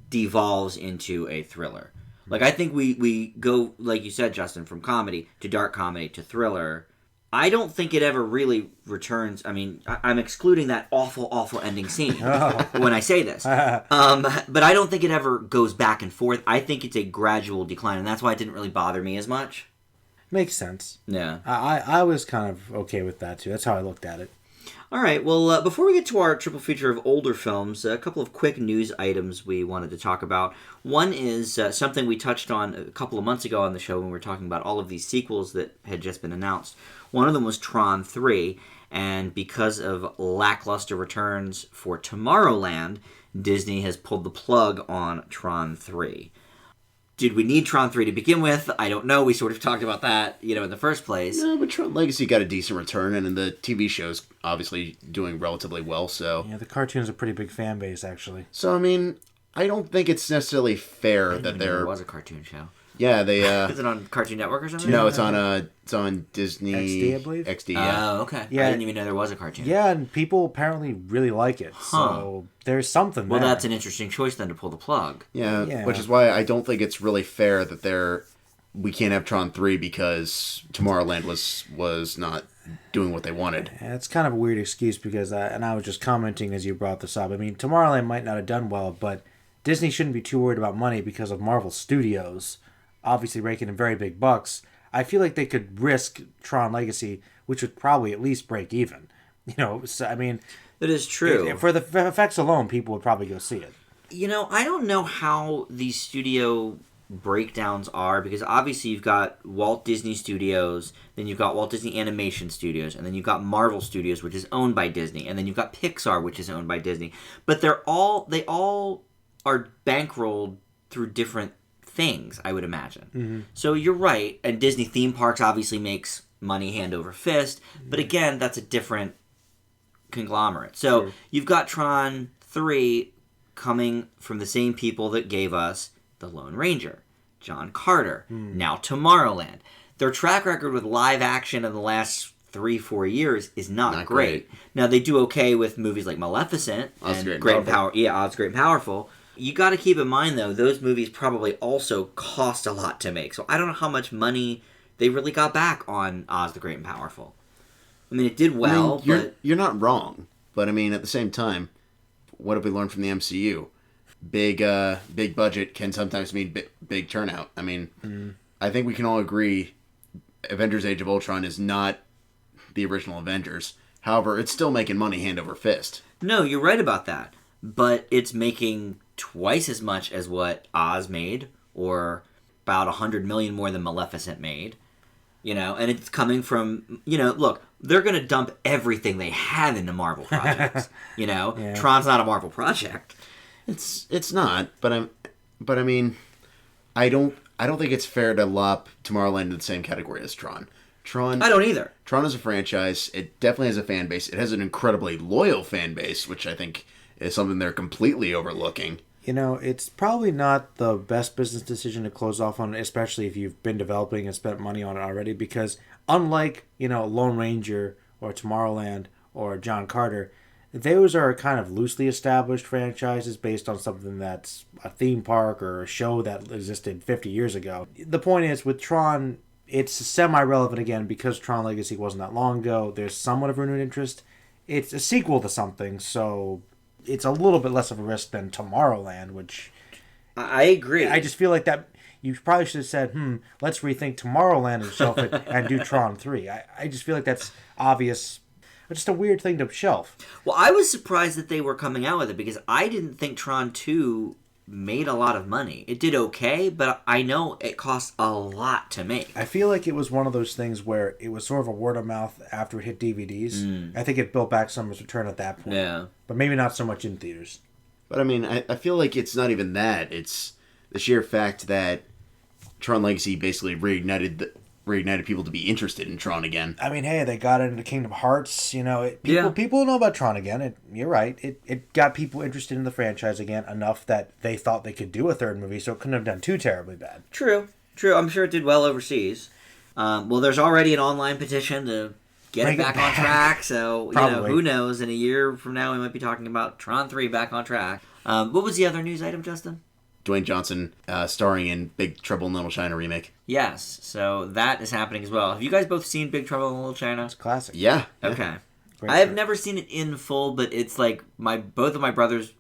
devolves into a thriller. I think we go, like you said, Justin, from comedy to dark comedy to thriller. I don't think it ever really returns. I mean, I'm excluding that awful ending scene when I say this. But I don't think it ever goes back and forth. I think it's a gradual decline, and that's why it didn't really bother me as much. Makes sense. Yeah. I was kind of okay with that, too. That's how I looked at it. All right. Well, before we get to our triple feature of older films, a couple of quick news items we wanted to talk about. One is something we touched on a couple of months ago on the show when we were talking about all of these sequels that had just been announced. One of them was Tron 3, and because of lackluster returns for Tomorrowland, Disney has pulled the plug on Tron 3. Did we need Tron 3 to begin with? I don't know. We sort of talked about that, in the first place. No, but Tron Legacy got a decent return, and the TV show's obviously doing relatively well, so... Yeah, the cartoon's a pretty big fan base, actually. So, I mean, I don't think it's necessarily fair that there was a cartoon show. Yeah, they... Is it on Cartoon Network or something? No, it's on Disney... XD, I believe? XD, yeah. Oh, okay. Yeah. I didn't even know there was a cartoon. Yeah, and people apparently really like it, so there's something there. Well, that's an interesting choice then to pull the plug. Yeah, which is why I don't think it's really fair that they're we can't have Tron 3 because Tomorrowland was not doing what they wanted. And it's kind of a weird excuse because, and I was just commenting as you brought this up. I mean, Tomorrowland might not have done well, but Disney shouldn't be too worried about money because of Marvel Studios, obviously raking in very big bucks. I feel like they could risk Tron Legacy, which would probably at least break even. So, I mean, That is true. for the effects alone, people would probably go see it. I don't know how these studio breakdowns are, because obviously you've got Walt Disney Studios, then you've got Walt Disney Animation Studios, and then you've got Marvel Studios, which is owned by Disney, and then you've got Pixar, which is owned by Disney. But they all are bankrolled through different things, I would imagine. Mm-hmm. So you're right, and Disney theme parks obviously makes money hand over fist, but again, that's a different conglomerate. So you've got Tron 3 coming from the same people that gave us The Lone Ranger, John Carter, now Tomorrowland. Their track record with live action in the last 3-4 years is not great. Now, they do okay with movies like Maleficent Oz and Great and Powerful. Yeah, Oz Great and Powerful. You got to keep in mind, though, those movies probably also cost a lot to make. So I don't know how much money they really got back on Oz the Great and Powerful. I mean, it did well, but You're not wrong. But, I mean, at the same time, what have we learned from the MCU? Big budget can sometimes mean big turnout. I mean, I think we can all agree Avengers Age of Ultron is not the original Avengers. However, it's still making money hand over fist. No, you're right about that. But it's making twice as much as what Oz made, or about $100 million more than Maleficent made. And it's coming from, look, they're going to dump everything they have into Marvel projects. Yeah. Tron's not a Marvel project. It's not, but I mean, I don't think it's fair to lop Tomorrowland into the same category as Tron. I don't either. Tron is a franchise. It definitely has a fan base. It has an incredibly loyal fan base, which I think is something they're completely overlooking. It's probably not the best business decision to close off on, especially if you've been developing and spent money on it already, because unlike, Lone Ranger or Tomorrowland or John Carter, those are kind of loosely established franchises based on something that's a theme park or a show that existed 50 years ago. The point is, with Tron, it's semi-relevant again because Tron Legacy wasn't that long ago. There's somewhat of renewed interest. It's a sequel to something, so it's a little bit less of a risk than Tomorrowland, which I agree. I just feel like that you probably should have said, let's rethink Tomorrowland and shelf it and do Tron 3. I just feel like that's obvious. Just a weird thing to shelf. Well, I was surprised that they were coming out with it, because I didn't think Tron 2 made a lot of money. It did okay, but I know it cost a lot to make. I feel like it was one of those things where it was sort of a word of mouth after it hit DVDs. I think it built back some of its return at that point. Yeah. But maybe not so much in theaters. But I mean, I feel like it's not even that. It's the sheer fact that Tron Legacy basically reignited people to be interested in Tron again. I mean, hey, they got it into Kingdom Hearts. People know about Tron again. You're right. It got people interested in the franchise again enough that they thought they could do a third movie, so it couldn't have done too terribly bad. True. I'm sure it did well overseas. Well, there's already an online petition to get it back on track, so who knows? In a year from now, we might be talking about Tron 3 back on track. What was the other news item, Justin? Dwayne Johnson starring in Big Trouble in Little China remake. Yes, so that is happening as well. Have you guys both seen Big Trouble in Little China? It's classic. Yeah. Okay. Great I have show. never seen it in full, but it's like both of my brothers'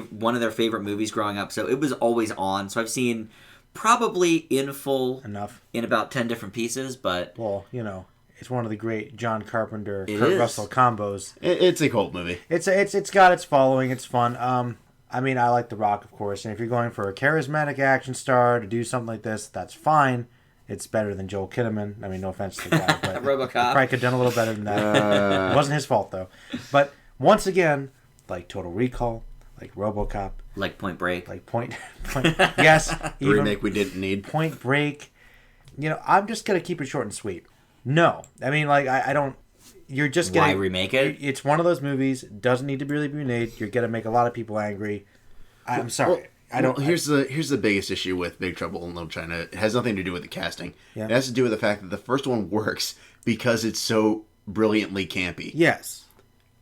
one of their favorite movies growing up, so it was always on. So I've seen probably in full Enough. in about 10 different pieces, but Well, it's one of the great John Carpenter, It Kurt is. Russell combos. It's a cult movie. It's got its following. It's fun. I mean, I like The Rock, of course, and if you're going for a charismatic action star to do something like this, that's fine. It's better than Joel Kinnaman. I mean, no offense to the guy, but RoboCop. probably could have done a little better than that. It wasn't his fault, though. But once again, like Total Recall, like RoboCop, like Point Break. like Point yes, The even remake we didn't need. Point Break. I'm just gonna keep it short and sweet. No, I mean, like I don't. You're just Why getting remake it? It's one of those movies. Doesn't need to really be made. You're gonna make a lot of people angry. I'm sorry. I don't. Here's the biggest issue with Big Trouble in Little China. It has nothing to do with the casting. Yeah. It has to do with the fact that the first one works because it's so brilliantly campy. Yes.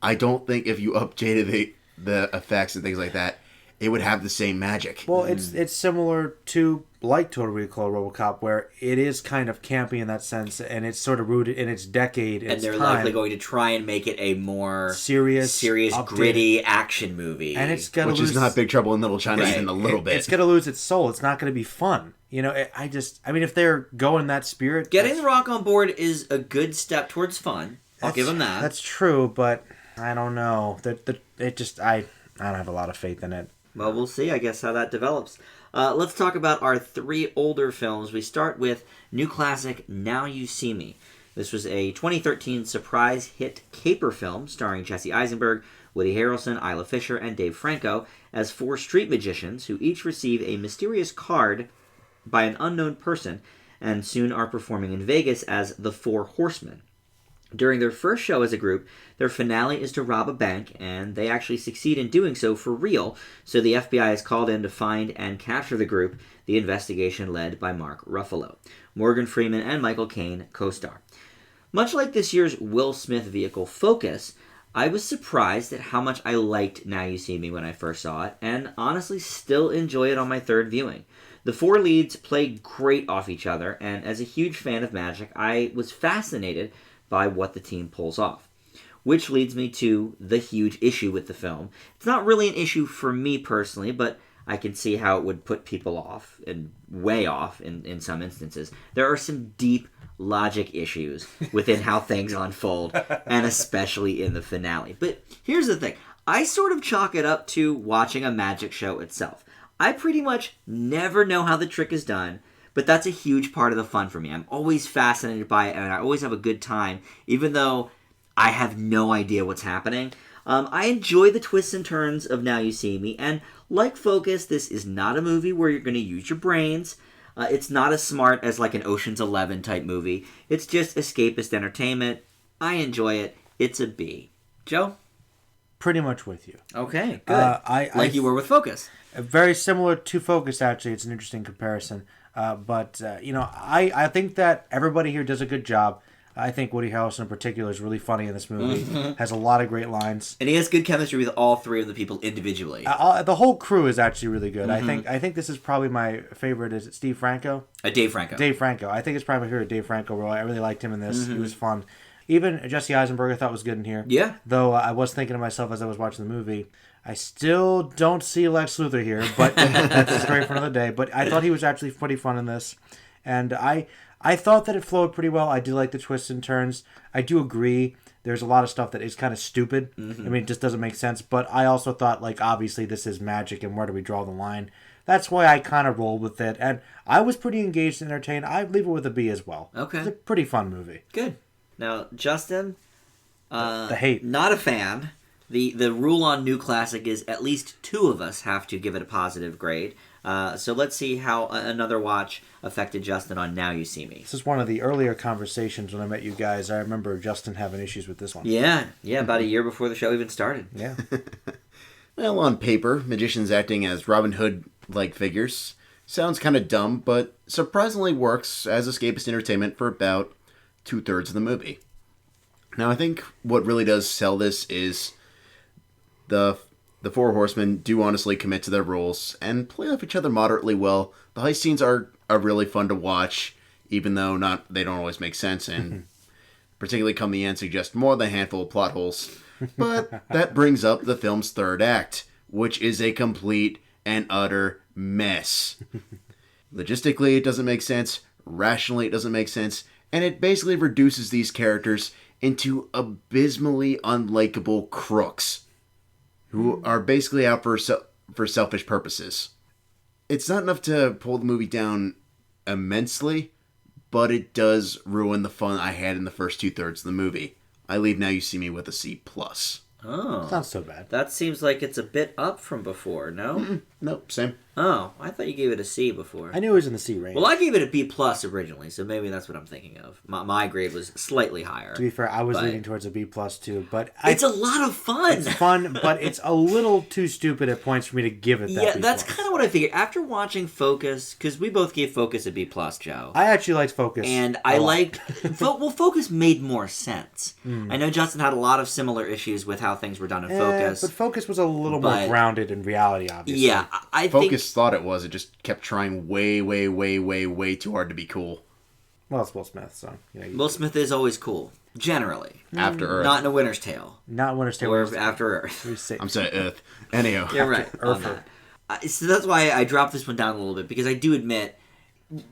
I don't think if you updated the effects and things like that, it would have the same magic. Well, it's similar to like Total Recall RoboCop, where it is kind of campy in that sense, and it's sort of rooted in its decade, And they're time. likely going to try and make it a more serious, gritty action movie. And it's gonna which lose, is not Big Trouble in Little China even a little bit. It's going to lose its soul. It's not going to be fun. You know, I mean, if they're going that spirit... Getting The Rock on board is a good step towards fun. I'll give him that. That's true, but I don't know. I don't have a lot of faith in it. Well, we'll see, I guess, how that develops. Let's talk about our 3 older films. We start with new classic Now You See Me. This was a 2013 surprise hit caper film starring Jesse Eisenberg, Woody Harrelson, Isla Fisher, and Dave Franco as 4 street magicians who each receive a mysterious card by an unknown person and soon are performing in Vegas as the Four Horsemen. During their first show as a group, their finale is to rob a bank, and they actually succeed in doing so for real, so the FBI is called in to find and capture the group, the investigation led by Mark Ruffalo. Morgan Freeman and Michael Caine co-star. Much like this year's Will Smith vehicle Focus, I was surprised at how much I liked Now You See Me when I first saw it, and honestly still enjoy it on my 3rd viewing. The 4 leads play great off each other, and as a huge fan of magic, I was fascinated by what the team pulls off. Which leads me to the huge issue with the film. It's not really an issue for me personally, but I can see how it would put people off, and way off in some instances. There are some deep logic issues within how things unfold, and especially in the finale. But here's the thing. I sort of chalk it up to watching a magic show itself. I pretty much never know how the trick is done, but that's a huge part of the fun for me. I'm always fascinated by it, and I always have a good time, even though I have no idea what's happening. I enjoy the twists and turns of Now You See Me, and like Focus, this is not a movie where you're going to use your brains. It's not as smart as like an Ocean's 11 type movie. It's just escapist entertainment. I enjoy it. It's a B. Joe? Pretty much with you. Okay, good. You were with Focus. Very similar to Focus, actually. It's an interesting comparison. But I think that everybody here does a good job. I think Woody Harrelson in particular is really funny in this movie. Has a lot of great lines. And he has good chemistry with all 3 of the people individually. The whole crew is actually really good. I think this is probably my favorite. Is it Steve Franco? Dave Franco. Dave Franco. I think it's probably my favorite Dave Franco role. I really liked him in this. He was fun. Even Jesse Eisenberg I thought was good in here. Yeah. Though I was thinking to myself as I was watching the movie, I still don't see Lex Luthor here, but that's a story for another day. But I thought he was actually pretty fun in this. And I thought that it flowed pretty well. I do like the twists and turns. I do agree. There's a lot of stuff that is kind of stupid. I mean, it just doesn't make sense. But I also thought, like, obviously this is magic, and where do we draw the line? That's why I kind of rolled with it. And I was pretty engaged and entertained. I'd leave it with a B as well. Okay. It's a pretty fun movie. Good. Now, Justin, the hate. Not a fan. The rule on New Classic is at least 2 of us have to give it a positive grade. So let's see how another watch affected Justin on Now You See Me. This is one of the earlier conversations when I met you guys. I remember Justin having issues with this one. Yeah, about a year before the show even started. Yeah. Well, on paper, magicians acting as Robin Hood-like figures sounds kind of dumb, but surprisingly works as escapist entertainment for about 2/3 of the movie. Now, I think what really does sell this is the Four Horsemen do honestly commit to their roles and play off each other moderately well. The heist scenes are really fun to watch, even though they don't always make sense, and particularly come the end suggest more than a handful of plot holes. But that brings up the film's 3rd act, which is a complete and utter mess. Logistically, it doesn't make sense. Rationally, it doesn't make sense. And it basically reduces these characters into abysmally unlikable crooks who are basically out for selfish purposes. It's not enough to pull the movie down immensely, but it does ruin the fun I had in the first 2/3 of the movie. I leave Now You See Me with a C+. Oh. Not so bad. That seems like it's a bit up from before, no? Nope, same. Oh, I thought you gave it a C before. I knew it was in the C range. Well, I gave it a B plus originally, so maybe that's what I'm thinking of. My grade was slightly higher. To be fair, I was but leaning towards a B plus too, but it's a lot of fun. It's fun, but it's a little too stupid at points for me to give it that. Yeah, B+. that's kind of what I figured after watching Focus, because we both gave Focus a B plus, Joe. I actually liked Focus, and I liked. Well, Focus made more sense. I know Justin had a lot of similar issues with how things were done in Focus, but Focus was a little more grounded in reality. Obviously, yeah, I Focus thought it was. It just kept trying way too hard to be cool. Well, it's Will Smith, so Will Smith is always cool, generally. After Earth, Not in A Winter's Tale. Not Winter's Tale. Or After Earth. I'm saying Earth. Anyhow, You're right. On that. So that's why I dropped this one down a little bit, because I do admit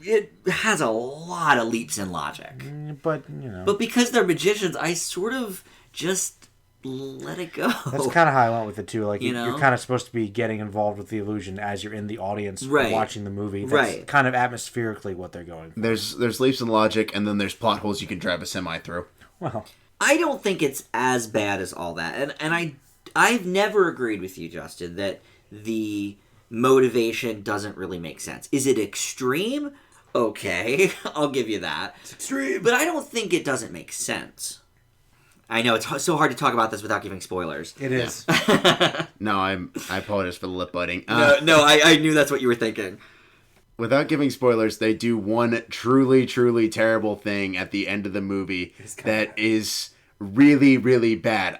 it has a lot of leaps in logic. But But because they're magicians, I sort of just let it go. That's kind of how I went with it too. Like you're kind of supposed to be getting involved with the illusion as you're in the audience watching the movie. That's kind of atmospherically what they're going for. There's leaps in logic, and then there's plot holes you can drive a semi through. Well, I don't think it's as bad as all that, and I've never agreed with you, Justin, that the motivation doesn't really make sense. Is it extreme? Okay, I'll give you that. It's extreme, but I don't think it doesn't make sense. I know it's so hard to talk about this without giving spoilers. It is. No, I apologize for the lip biting. No, I knew that's what you were thinking. Without giving spoilers, they do one truly terrible thing at the end of the movie that is really bad.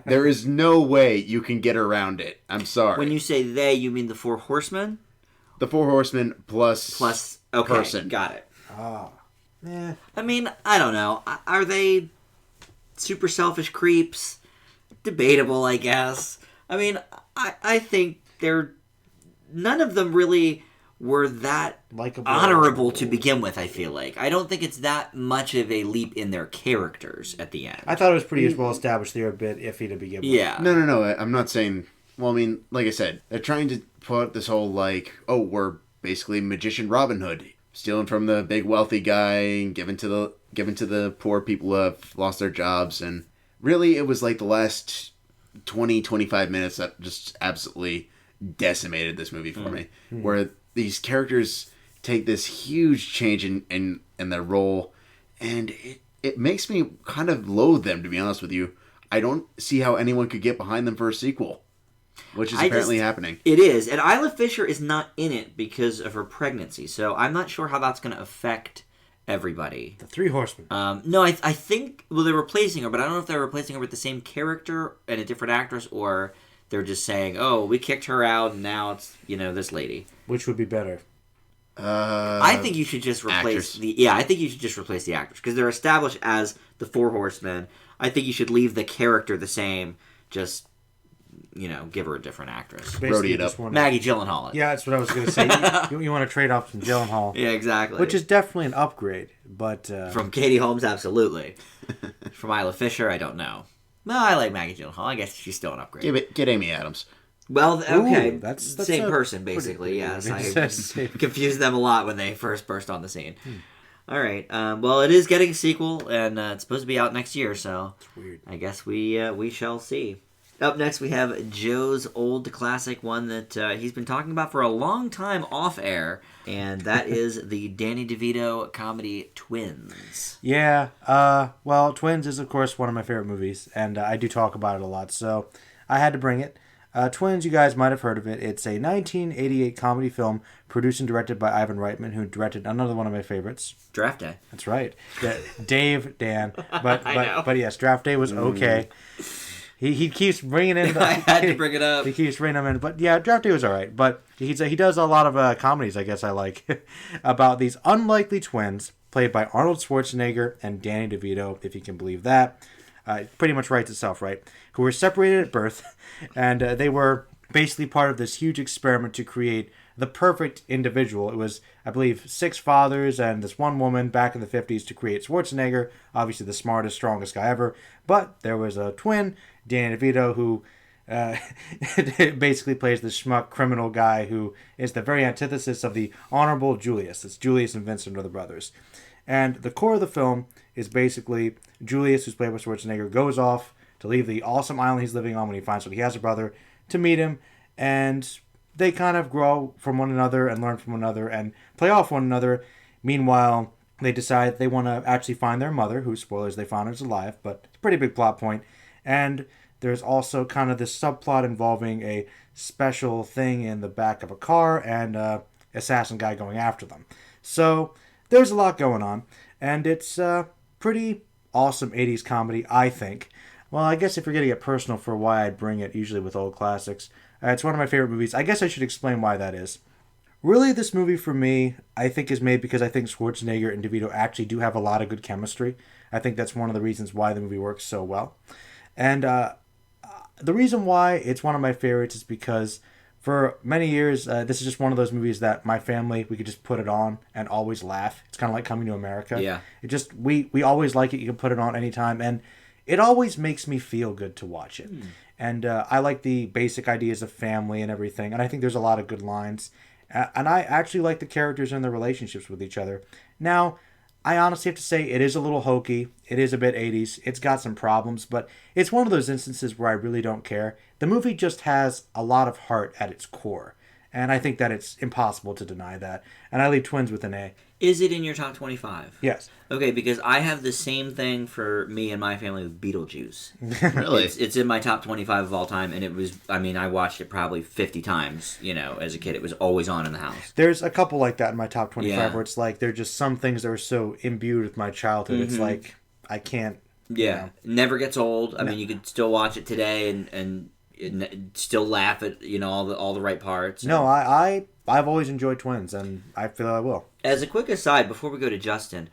There is no way you can get around it. I'm sorry. When you say they, you mean the Four Horsemen? The Four Horsemen plus okay, person. Got it. Oh, yeah. I mean, I don't know. Are they super selfish creeps? Debatable, I guess. I mean, I think none of them really were that honorable to begin with, I feel like. I don't think it's that much of a leap in their characters at the end. I thought it was pretty well established. They were a bit iffy to begin with. Yeah. No. I'm not saying... Well, I mean, like I said, they're trying to put this whole, like, oh, we're basically magician Robin Hood. Stealing from the big wealthy guy and giving to the poor people who have lost their jobs. And really, it was like the last 25 minutes that just absolutely decimated this movie for me. Where these characters take this huge change in their role, and it makes me kind of loathe them, to be honest with you. I don't see how anyone could get behind them for a sequel, which is apparently happening. It is, and Isla Fisher is not in it because of her pregnancy, so I'm not sure how that's going to affect everybody. The Three Horsemen. No, I think, well, they're replacing her, but I don't know if they're replacing her with the same character and a different actress, or they're just saying, oh, we kicked her out, and now it's, this lady. Which would be better? I think you should just replace I think you should just replace the actress, because they're established as the Four Horsemen. I think you should leave the character the same, just, give her a different actress. Brody it up. Maggie Gyllenhaal. Yeah, that's what I was going to say. You want to trade off some Gyllenhaal. Yeah, exactly. Which is definitely an upgrade, but... From Katie Holmes, absolutely. From Isla Fisher, I don't know. No, I like Maggie Gyllenhaal. I guess she's still an upgrade. Get Amy Adams. Well, okay. Ooh, that's same person, basically. Yes, I confused them a lot when they first burst on the scene. All right. Well, it is getting a sequel, and it's supposed to be out next year, so it's weird. I guess we shall see. Up next, we have Joe's old classic, one that he's been talking about for a long time off air, and that is the Danny DeVito comedy Twins. Yeah. Well, Twins is, of course, one of my favorite movies, and I do talk about it a lot, so I had to bring it. Twins, you guys might have heard of it. It's a 1988 comedy film produced and directed by Ivan Reitman, who directed another one of my favorites. Draft Day. That's right. Dave, Dan. But yes, Draft Day was okay. He keeps bringing in... I had to bring it up. He keeps bringing them in. But yeah, Draft Day was all right. But he does a lot of comedies, I guess I like, about these unlikely twins played by Arnold Schwarzenegger and Danny DeVito, if you can believe that. Pretty much writes itself, right? Who were separated at birth, and they were basically part of this huge experiment to create the perfect individual. It was, I believe, 6 fathers and this one woman back in the 50s to create Schwarzenegger, obviously the smartest, strongest guy ever. But there was a twin, Danny DeVito, who basically plays the schmuck criminal guy who is the very antithesis of the honorable Julius. It's Julius and Vincent are the brothers. And the core of the film is basically Julius, who's played by Schwarzenegger, goes off to leave the awesome island he's living on when he finds out he has a brother, to meet him. And they kind of grow from one another and learn from one another and play off one another. Meanwhile, they decide they want to actually find their mother, who, spoilers, they found is alive, but it's a pretty big plot point. And there's also kind of this subplot involving a special thing in the back of a car and assassin guy going after them. So there's a lot going on, and it's pretty awesome 80s comedy, I think. Well, I guess if you're going to get personal for why I'd bring it, usually with old classics, it's one of my favorite movies. I guess I should explain why that is. Really, this movie for me, I think is made because I think Schwarzenegger and DeVito actually do have a lot of good chemistry. I think that's one of the reasons why the movie works so well. And the reason why it's one of my favorites is because for many years, this is just one of those movies that my family, we could just put it on and always laugh. It's kind of like Coming to America. Yeah. It just, we always like it. You can put it on anytime. And it always makes me feel good to watch it. And I like the basic ideas of family and everything. And I think there's a lot of good lines. And I actually like the characters and their relationships with each other. Now, I honestly have to say it is a little hokey. It is a bit 80s. It's got some problems, but it's one of those instances where I really don't care. The movie just has a lot of heart at its core. And I think that it's impossible to deny that. And I leave Twins with an A. Is it in your top 25? Yes. Okay, because I have the same thing for me and my family with Beetlejuice. Really? It's in my top 25 of all time, and it was, I mean, I watched it probably 50 times, as a kid. It was always on in the house. There's a couple like that in my top 25 Yeah. where it's like, they're just some things that are so imbued with my childhood. It's like, I can't. Yeah. Never gets old. I mean, you could still watch it today and still laugh at, all the right parts. No, I've always enjoyed Twins, and I feel I will. As a quick aside, before we go to Justin,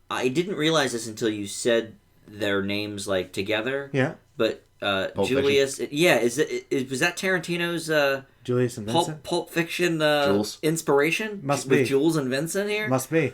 I didn't realize this until you said their names like together. Yeah. But Julius, was that Tarantino's Julius and Vincent? Pulp Fiction Jules. inspiration? Must with be. Jules and Vincent here? Must be.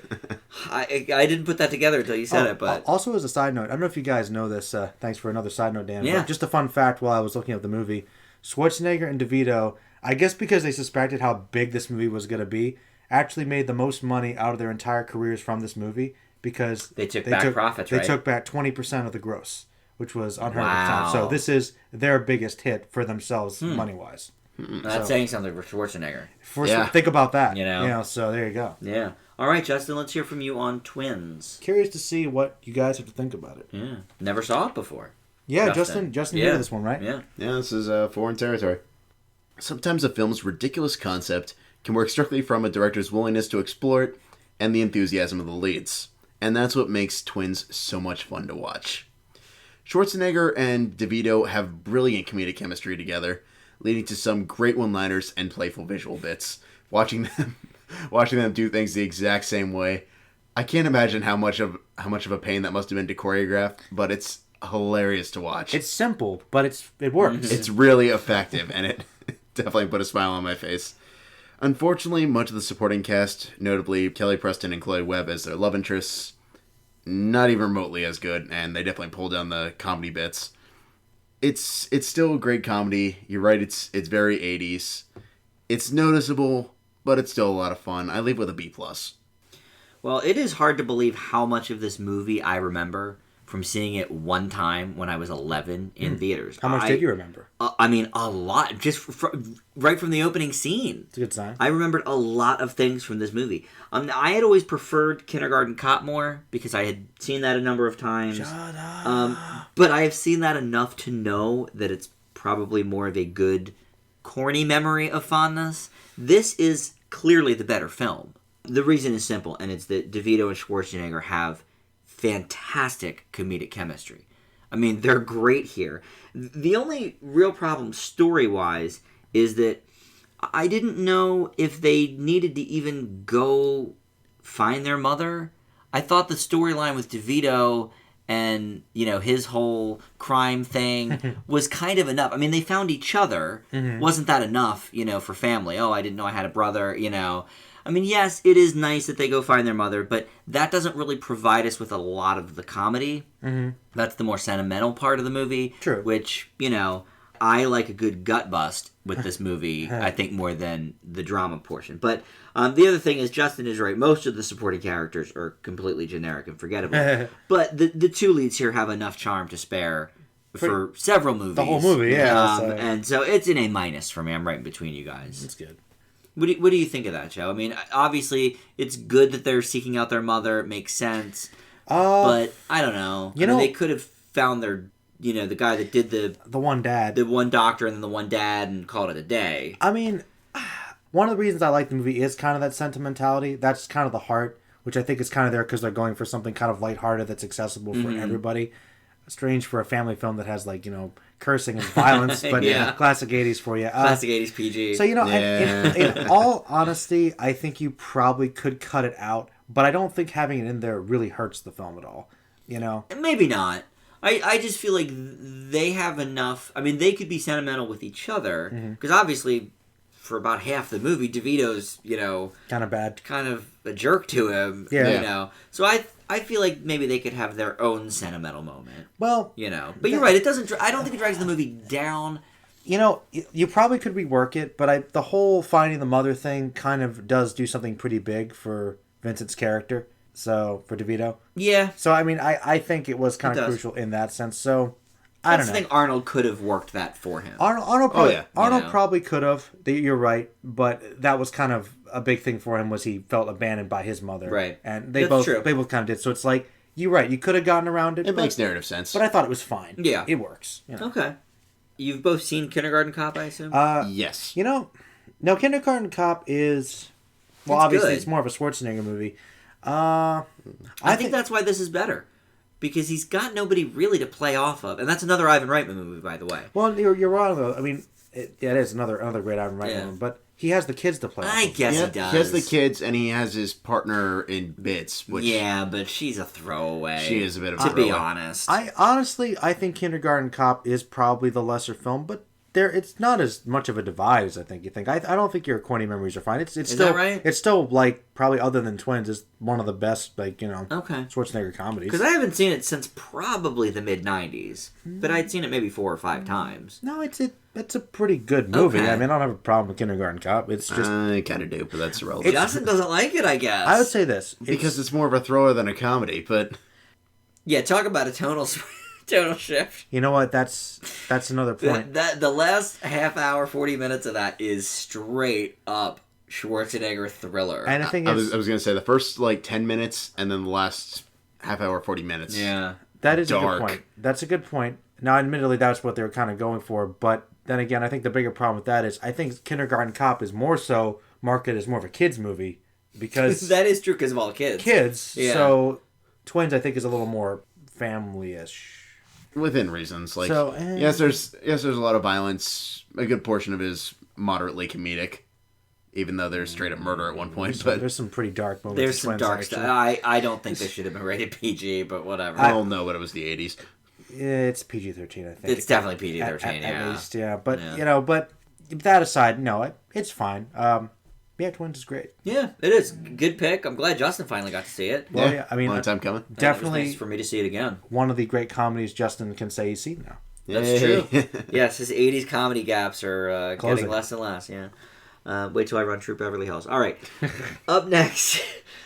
I didn't put that together until you said it, but Also, as a side note, I don't know if you guys know this. Thanks for another side note, Dan. Yeah. But just a fun fact while I was looking at the movie, Schwarzenegger and DeVito, I guess because they suspected how big this movie was going to be, actually made the most money out of their entire careers from this movie because they took back profits, right? They took back 20% of the gross, which was unheard of at the Wow. time. So this is their biggest hit for themselves money-wise. That's saying something for Schwarzenegger. Think about that. You So there you go. Yeah. All right, Justin, let's hear from you on Twins. Curious to see what you guys have to think about it. Yeah. Never saw it before. Yeah, Justin you knew this one, right? Yeah. Yeah, this is foreign territory. Sometimes a film's ridiculous concept can work strictly from a director's willingness to explore it and the enthusiasm of the leads. And that's what makes Twins so much fun to watch. Schwarzenegger and DeVito have brilliant comedic chemistry together, leading to some great one-liners and playful visual bits. Watching them do things the exact same way, I can't imagine how much of a pain that must have been to choreograph, but it's hilarious to watch. It's simple, but it works. It's really effective, and it definitely put a smile on my face. Unfortunately, much of the supporting cast, notably Kelly Preston and Chloe Webb as their love interests, not even remotely as good, and they definitely pull down the comedy bits. It's still a great comedy. You're right, it's very 80s. It's noticeable, but it's still a lot of fun. I leave with a B+. Well, it is hard to believe how much of this movie I remember from seeing it one time when I was 11 in theaters. How much did you remember? I mean, a lot. Just right from the opening scene. It's a good sign. I remembered a lot of things from this movie. I had always preferred Kindergarten Cop more because I had seen that a number of times. Shut up. But I have seen that enough to know that it's probably more of a good, corny memory of fondness. This is clearly the better film. The reason is simple, and it's that DeVito and Schwarzenegger have fantastic comedic chemistry. I mean, they're great here. The only real problem story-wise is that I didn't know if they needed to even go find their mother. I thought the storyline with DeVito and, his whole crime thing was kind of enough. I mean, they found each other. Wasn't that enough, for family? Oh, I didn't know I had a brother, I mean, yes, it is nice that they go find their mother, but that doesn't really provide us with a lot of the comedy. That's the more sentimental part of the movie. True. Which, I like a good gut bust with this movie, I think, more than the drama portion. But the other thing is, Justin is right. Most of the supporting characters are completely generic and forgettable. But the two leads here have enough charm to spare for several movies. The whole movie, yeah. And so it's an A- for me. I'm right in between you guys. It's good. What do you think of that, Joe? I mean, obviously, it's good that they're seeking out their mother. It makes sense. But I don't know. They could have found their, the guy that did the one dad. The one doctor and then the one dad and called it a day. I mean, one of the reasons I like the movie is kind of that sentimentality. That's kind of the heart, which I think is kind of there because they're going for something kind of lighthearted that's accessible for everybody. Strange for a family film that has, cursing and violence, but classic 80s for you. Classic 80s PG. So, in all honesty, I think you probably could cut it out, but I don't think having it in there really hurts the film at all, Maybe not. I just feel like they have enough. I mean, they could be sentimental with each other, because obviously, for about half the movie, DeVito's, kind of bad. Kind of a jerk to him, So I feel like maybe they could have their own sentimental moment. Well, But you're right. It doesn't. I don't think it drags the movie down. You probably could rework it, but the whole finding the mother thing kind of does do something pretty big for Vincent's character. So for DeVito, yeah. So I mean, I think it was kind of crucial in that sense. So I don't know. I think Arnold could have worked that for him. Arnold probably could have. You're right, but that was kind of a big thing for him. Was he felt abandoned by his mother, right? And they both kind of did. So it's like you're right. You could have gotten around it. It makes narrative sense, but I thought it was fine. Yeah, it works. Okay. You've both seen Kindergarten Cop, I assume. Yes. No, Kindergarten Cop is obviously it's more of a Schwarzenegger movie. I think that's why this is better. Because he's got nobody really to play off of. And that's another Ivan Reitman movie, by the way. Well, you're wrong, though. I mean, it is another great Ivan Reitman movie. But he has the kids to play off of. I guess he does. He has the kids, and he has his partner in Bits. Which but she's a throwaway. She is a bit of a throwaway. To be honest. I think Kindergarten Cop is probably the lesser film, but it's not as much of a divide as I think you think. I don't think your corny memories are fine. It's is still that right? It's still probably other than Twins is one of the best Schwarzenegger comedies. Because I haven't seen it since probably the mid '90s, but I'd seen it maybe 4 or 5 times. No, it's a pretty good movie. Okay. I mean, I don't have a problem with Kindergarten Cop. It's just I kind of do, but that's irrelevant. Justin doesn't like it, I guess. I would say this because it's more of a thriller than a comedy. But talk about a tonal shift. You know what? That's another point. The last half hour, 40 minutes of that is straight up Schwarzenegger thriller. And the thing is, I was going to say the first 10 minutes, and then the last half hour, 40 minutes. Yeah, that is dark. A good point. That's a good point. Now, admittedly, that's what they were kind of going for. But then again, I think the bigger problem with that is I think Kindergarten Cop is more so marketed as more of a kids movie because that is true because of all the kids. Yeah. So Twins, I think, is a little more family-ish. Within reasons, yes, there's a lot of violence. A good portion of it is moderately comedic, even though there's straight up murder at one point. But there's some pretty dark moments. There's some dark stuff. I don't think this should have been rated PG, but whatever. I don't know, but it was the '80s. It's PG-13, I think. It's definitely PG-13, at least, yeah. But but that aside, no, it's fine. Twins is great. Yeah, it is. Good pick. I'm glad Justin finally got to see it. Well, I mean, long time coming. Definitely nice for me to see it again. One of the great comedies Justin can say he's seen now. That's true. Yes, his 80s comedy gaps are getting less and less, wait till I run True Beverly Hills. All right. Up next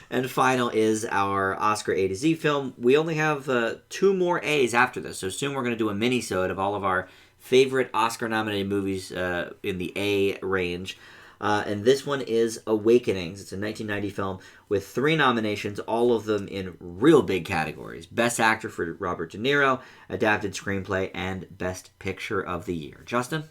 and final is our Oscar A to Z film. We only have 2 more A's after this, so soon we're going to do a mini-sode of all of our favorite Oscar-nominated movies in the A range. And this one is Awakenings. It's a 1990 film with 3 nominations, all of them in real big categories. Best Actor for Robert De Niro, Adapted Screenplay, and Best Picture of the Year. Justin?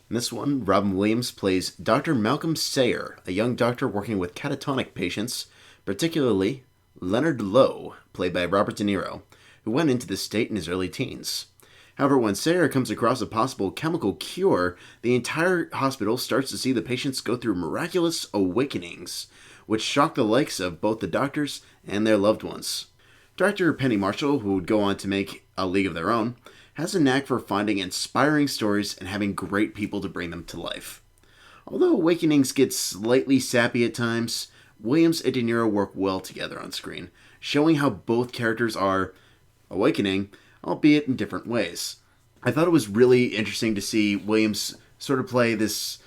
In this one, Robin Williams plays Dr. Malcolm Sayer, a young doctor working with catatonic patients, particularly Leonard Lowe, played by Robert De Niro, who went into this state in his early teens. However, when Sayer comes across a possible chemical cure, the entire hospital starts to see the patients go through miraculous awakenings, which shock the likes of both the doctors and their loved ones. Director Penny Marshall, who would go on to make A League of Their Own, has a knack for finding inspiring stories and having great people to bring them to life. Although Awakenings gets slightly sappy at times, Williams and De Niro work well together on screen, showing how both characters are awakening, albeit in different ways. I thought it was really interesting to see Williams sort of play this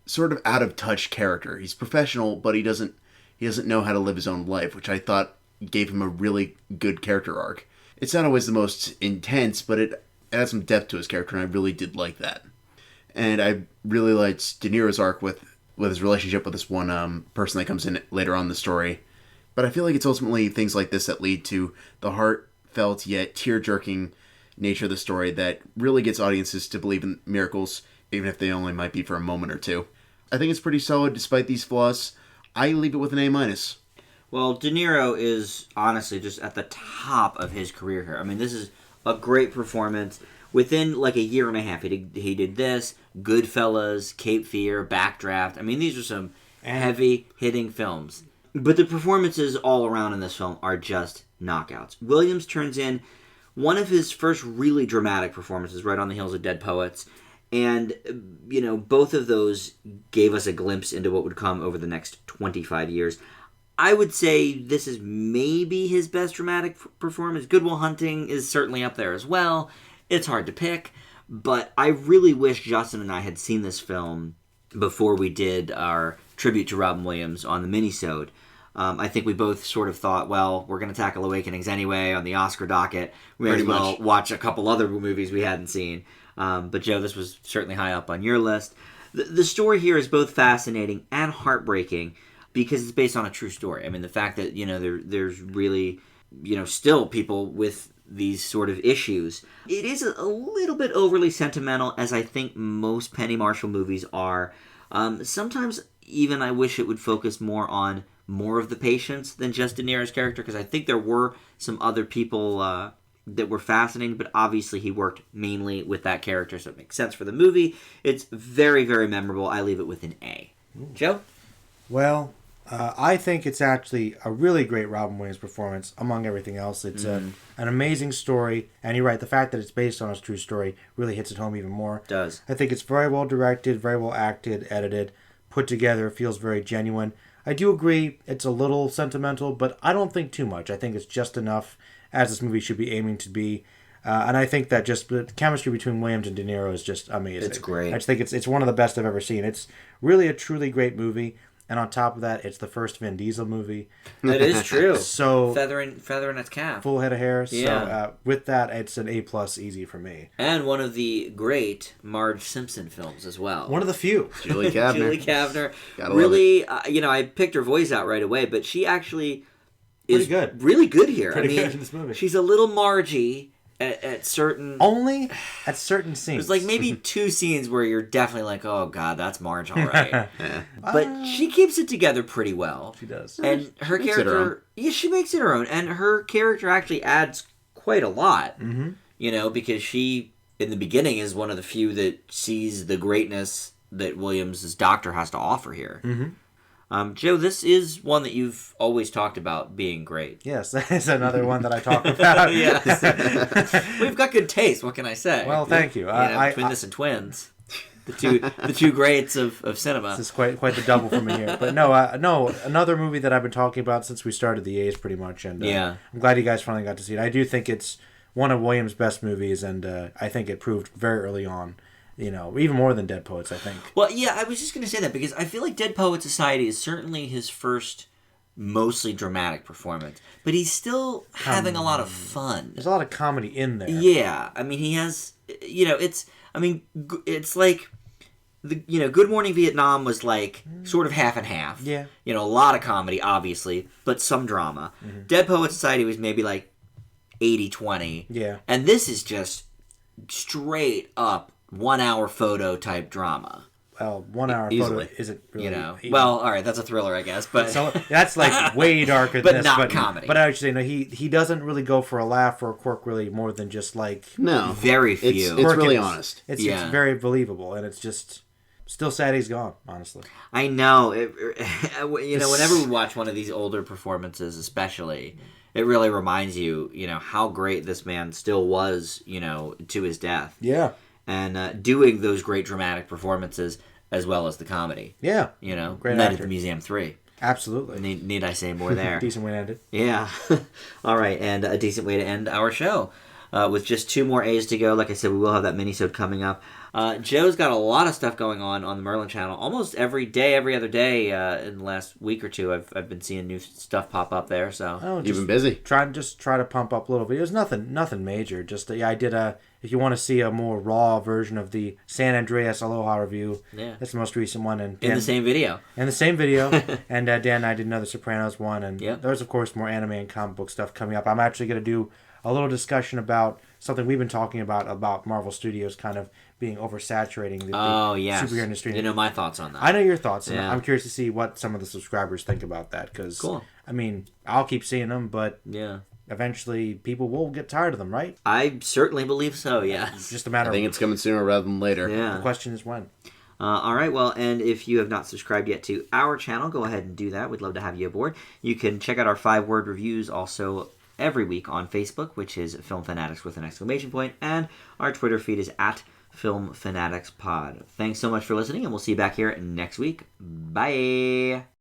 sort of out-of-touch character. He's professional, but he doesn't know how to live his own life, which I thought gave him a really good character arc. It's not always the most intense, but it had some depth to his character, and I really did like that. And I really liked De Niro's arc with his relationship with this one person that comes in later on in the story. But I feel like it's ultimately things like this that lead to the heartfelt yet tear-jerking nature of the story that really gets audiences to believe in miracles, even if they only might be for a moment or two. I think it's pretty solid despite these flaws. I leave it with an A-. Well, De Niro is honestly just at the top of his career here. I mean, this is a great performance. Within like a year and a half, he did this, Goodfellas, Cape Fear, Backdraft. I mean, these are some heavy-hitting films. But the performances all around in this film are just knockouts. Williams turns in one of his first really dramatic performances right on the heels of Dead Poets. And, you know, both of those gave us a glimpse into what would come over the next 25 years. I would say this is maybe his best dramatic performance. Good Will Hunting is certainly up there as well. It's hard to pick, but I really wish Justin and I had seen this film before we did our tribute to Robin Williams on the minisode. I think we both sort of thought, well, we're going to tackle Awakenings anyway on the Oscar docket. We might as well watch a couple other movies we hadn't seen. But Joe, this was certainly high up on your list. The story here is both fascinating and heartbreaking because it's based on a true story. I mean, the fact that, you know, there's really, you know, still people with these sort of issues. It is a little bit overly sentimental, as I think most Penny Marshall movies are. Sometimes even I wish it would focus more on more of the patients than just De Niro's character, because I think there were some other people that were fascinating, but obviously he worked mainly with that character, so it makes sense for the movie. It's very, very memorable. I leave it with an A. Joe? Well, I think it's actually a really great Robin Williams performance, among everything else. It's an amazing story, and you're right, the fact that it's based on a true story really hits it home even more. It does. I think it's very well directed, very well acted, edited, put together, feels very genuine. I do agree it's a little sentimental, but I don't think too much. I think it's just enough as this movie should be aiming to be. And I think that just the chemistry between Williams and De Niro is just amazing. It's great. I just think it's one of the best I've ever seen. It's really a truly great movie. And on top of that, it's the first Vin Diesel movie. That is true. So feather in its cap. Full head of hair. Yeah. So with that, it's an A+ easy for me. And one of the great Marge Simpson films as well. One of the few. Julie Kavner. Julie Kavner. Really, you know, I picked her voice out right away, but she actually is really good here. Pretty good in this movie. She's a little Margie at certain... Only at certain scenes. There's like maybe 2 scenes where you're definitely like, oh God, that's Marge, all right. But she keeps it together pretty well. She does. And her character... Yeah, she makes it her own. And her character actually adds quite a lot. Mm-hmm. You know, because she, in the beginning, is one of the few that sees the greatness that Williams' doctor has to offer here. Mm-hmm. Joe, this is one that you've always talked about being great. Yes, that is another one that I talk about. Yes. We've got good taste, what can I say? Well, thank you. Between this and Twins. The two greats of cinema. This is quite the double for me here. But no, another movie that I've been talking about since we started the A's pretty much. And I'm glad you guys finally got to see it. I do think it's one of Williams' best movies, and I think it proved very early on. You know, even more than Dead Poets, I think. Well, yeah, I was just going to say that because I feel like Dead Poets Society is certainly his first mostly dramatic performance, but he's still having a lot of fun. There's a lot of comedy in there. Yeah, I mean, he has, you know, it's like, Good Morning Vietnam was like sort of half and half. Yeah. You know, a lot of comedy, obviously, but some drama. Mm-hmm. Dead Poets Society was maybe like 80-20. Yeah. And this is just straight up 1 hour photo type drama. Well, 1 hour photo isn't really... You know, well, all right, that's a thriller, I guess, but... So that's like way darker but than this. Not comedy. But I would say, no, he doesn't really go for a laugh or a quirk really more than just like... No. Very few. It's really honest. It's very believable, and it's just... Still sad he's gone, honestly. I know. Whenever we watch one of these older performances, especially, it really reminds you, how great this man still was, to his death. Yeah. And doing those great dramatic performances as well as the comedy. Yeah. Great Night at the Museum 3. Absolutely. Need I say more there? Decent way to end it. Yeah. All right, and a decent way to end our show. with just 2 more A's to go. Like I said, we will have that mini-sode coming up. Joe's got a lot of stuff going on the Merlin channel. Almost every day, every other day in the last week or two, I've been seeing new stuff pop up there. So You've been busy. Try to pump up little videos. Nothing major. Just I did if you want to see a more raw version of the San Andreas Aloha review, that's the most recent one. And in the same video. In the same video. And Dan and I did another Sopranos one. And Yep. there's, of course, more anime and comic book stuff coming up. I'm actually going to do a little discussion about something we've been talking about Marvel Studios kind of being oversaturating the superhero industry. You know my thoughts on that. I know your thoughts, and Yeah. I'm curious to see what some of the subscribers think about that. Because, Cool. I mean, I'll keep seeing them, but Yeah. eventually people will get tired of them, right? I certainly believe so, yes. Just a matter I think of it's coming sooner rather than later. Yeah. the question is when. All right, well, and if you have not subscribed yet to our channel, go ahead and do that. We'd love to have you aboard. You can check out our 5-word reviews also every week on Facebook, which is Film Fanatics with an exclamation point, and our Twitter feed is at Film Fanatics Pod. Thanks so much for listening, and we'll see you back here next week. Bye!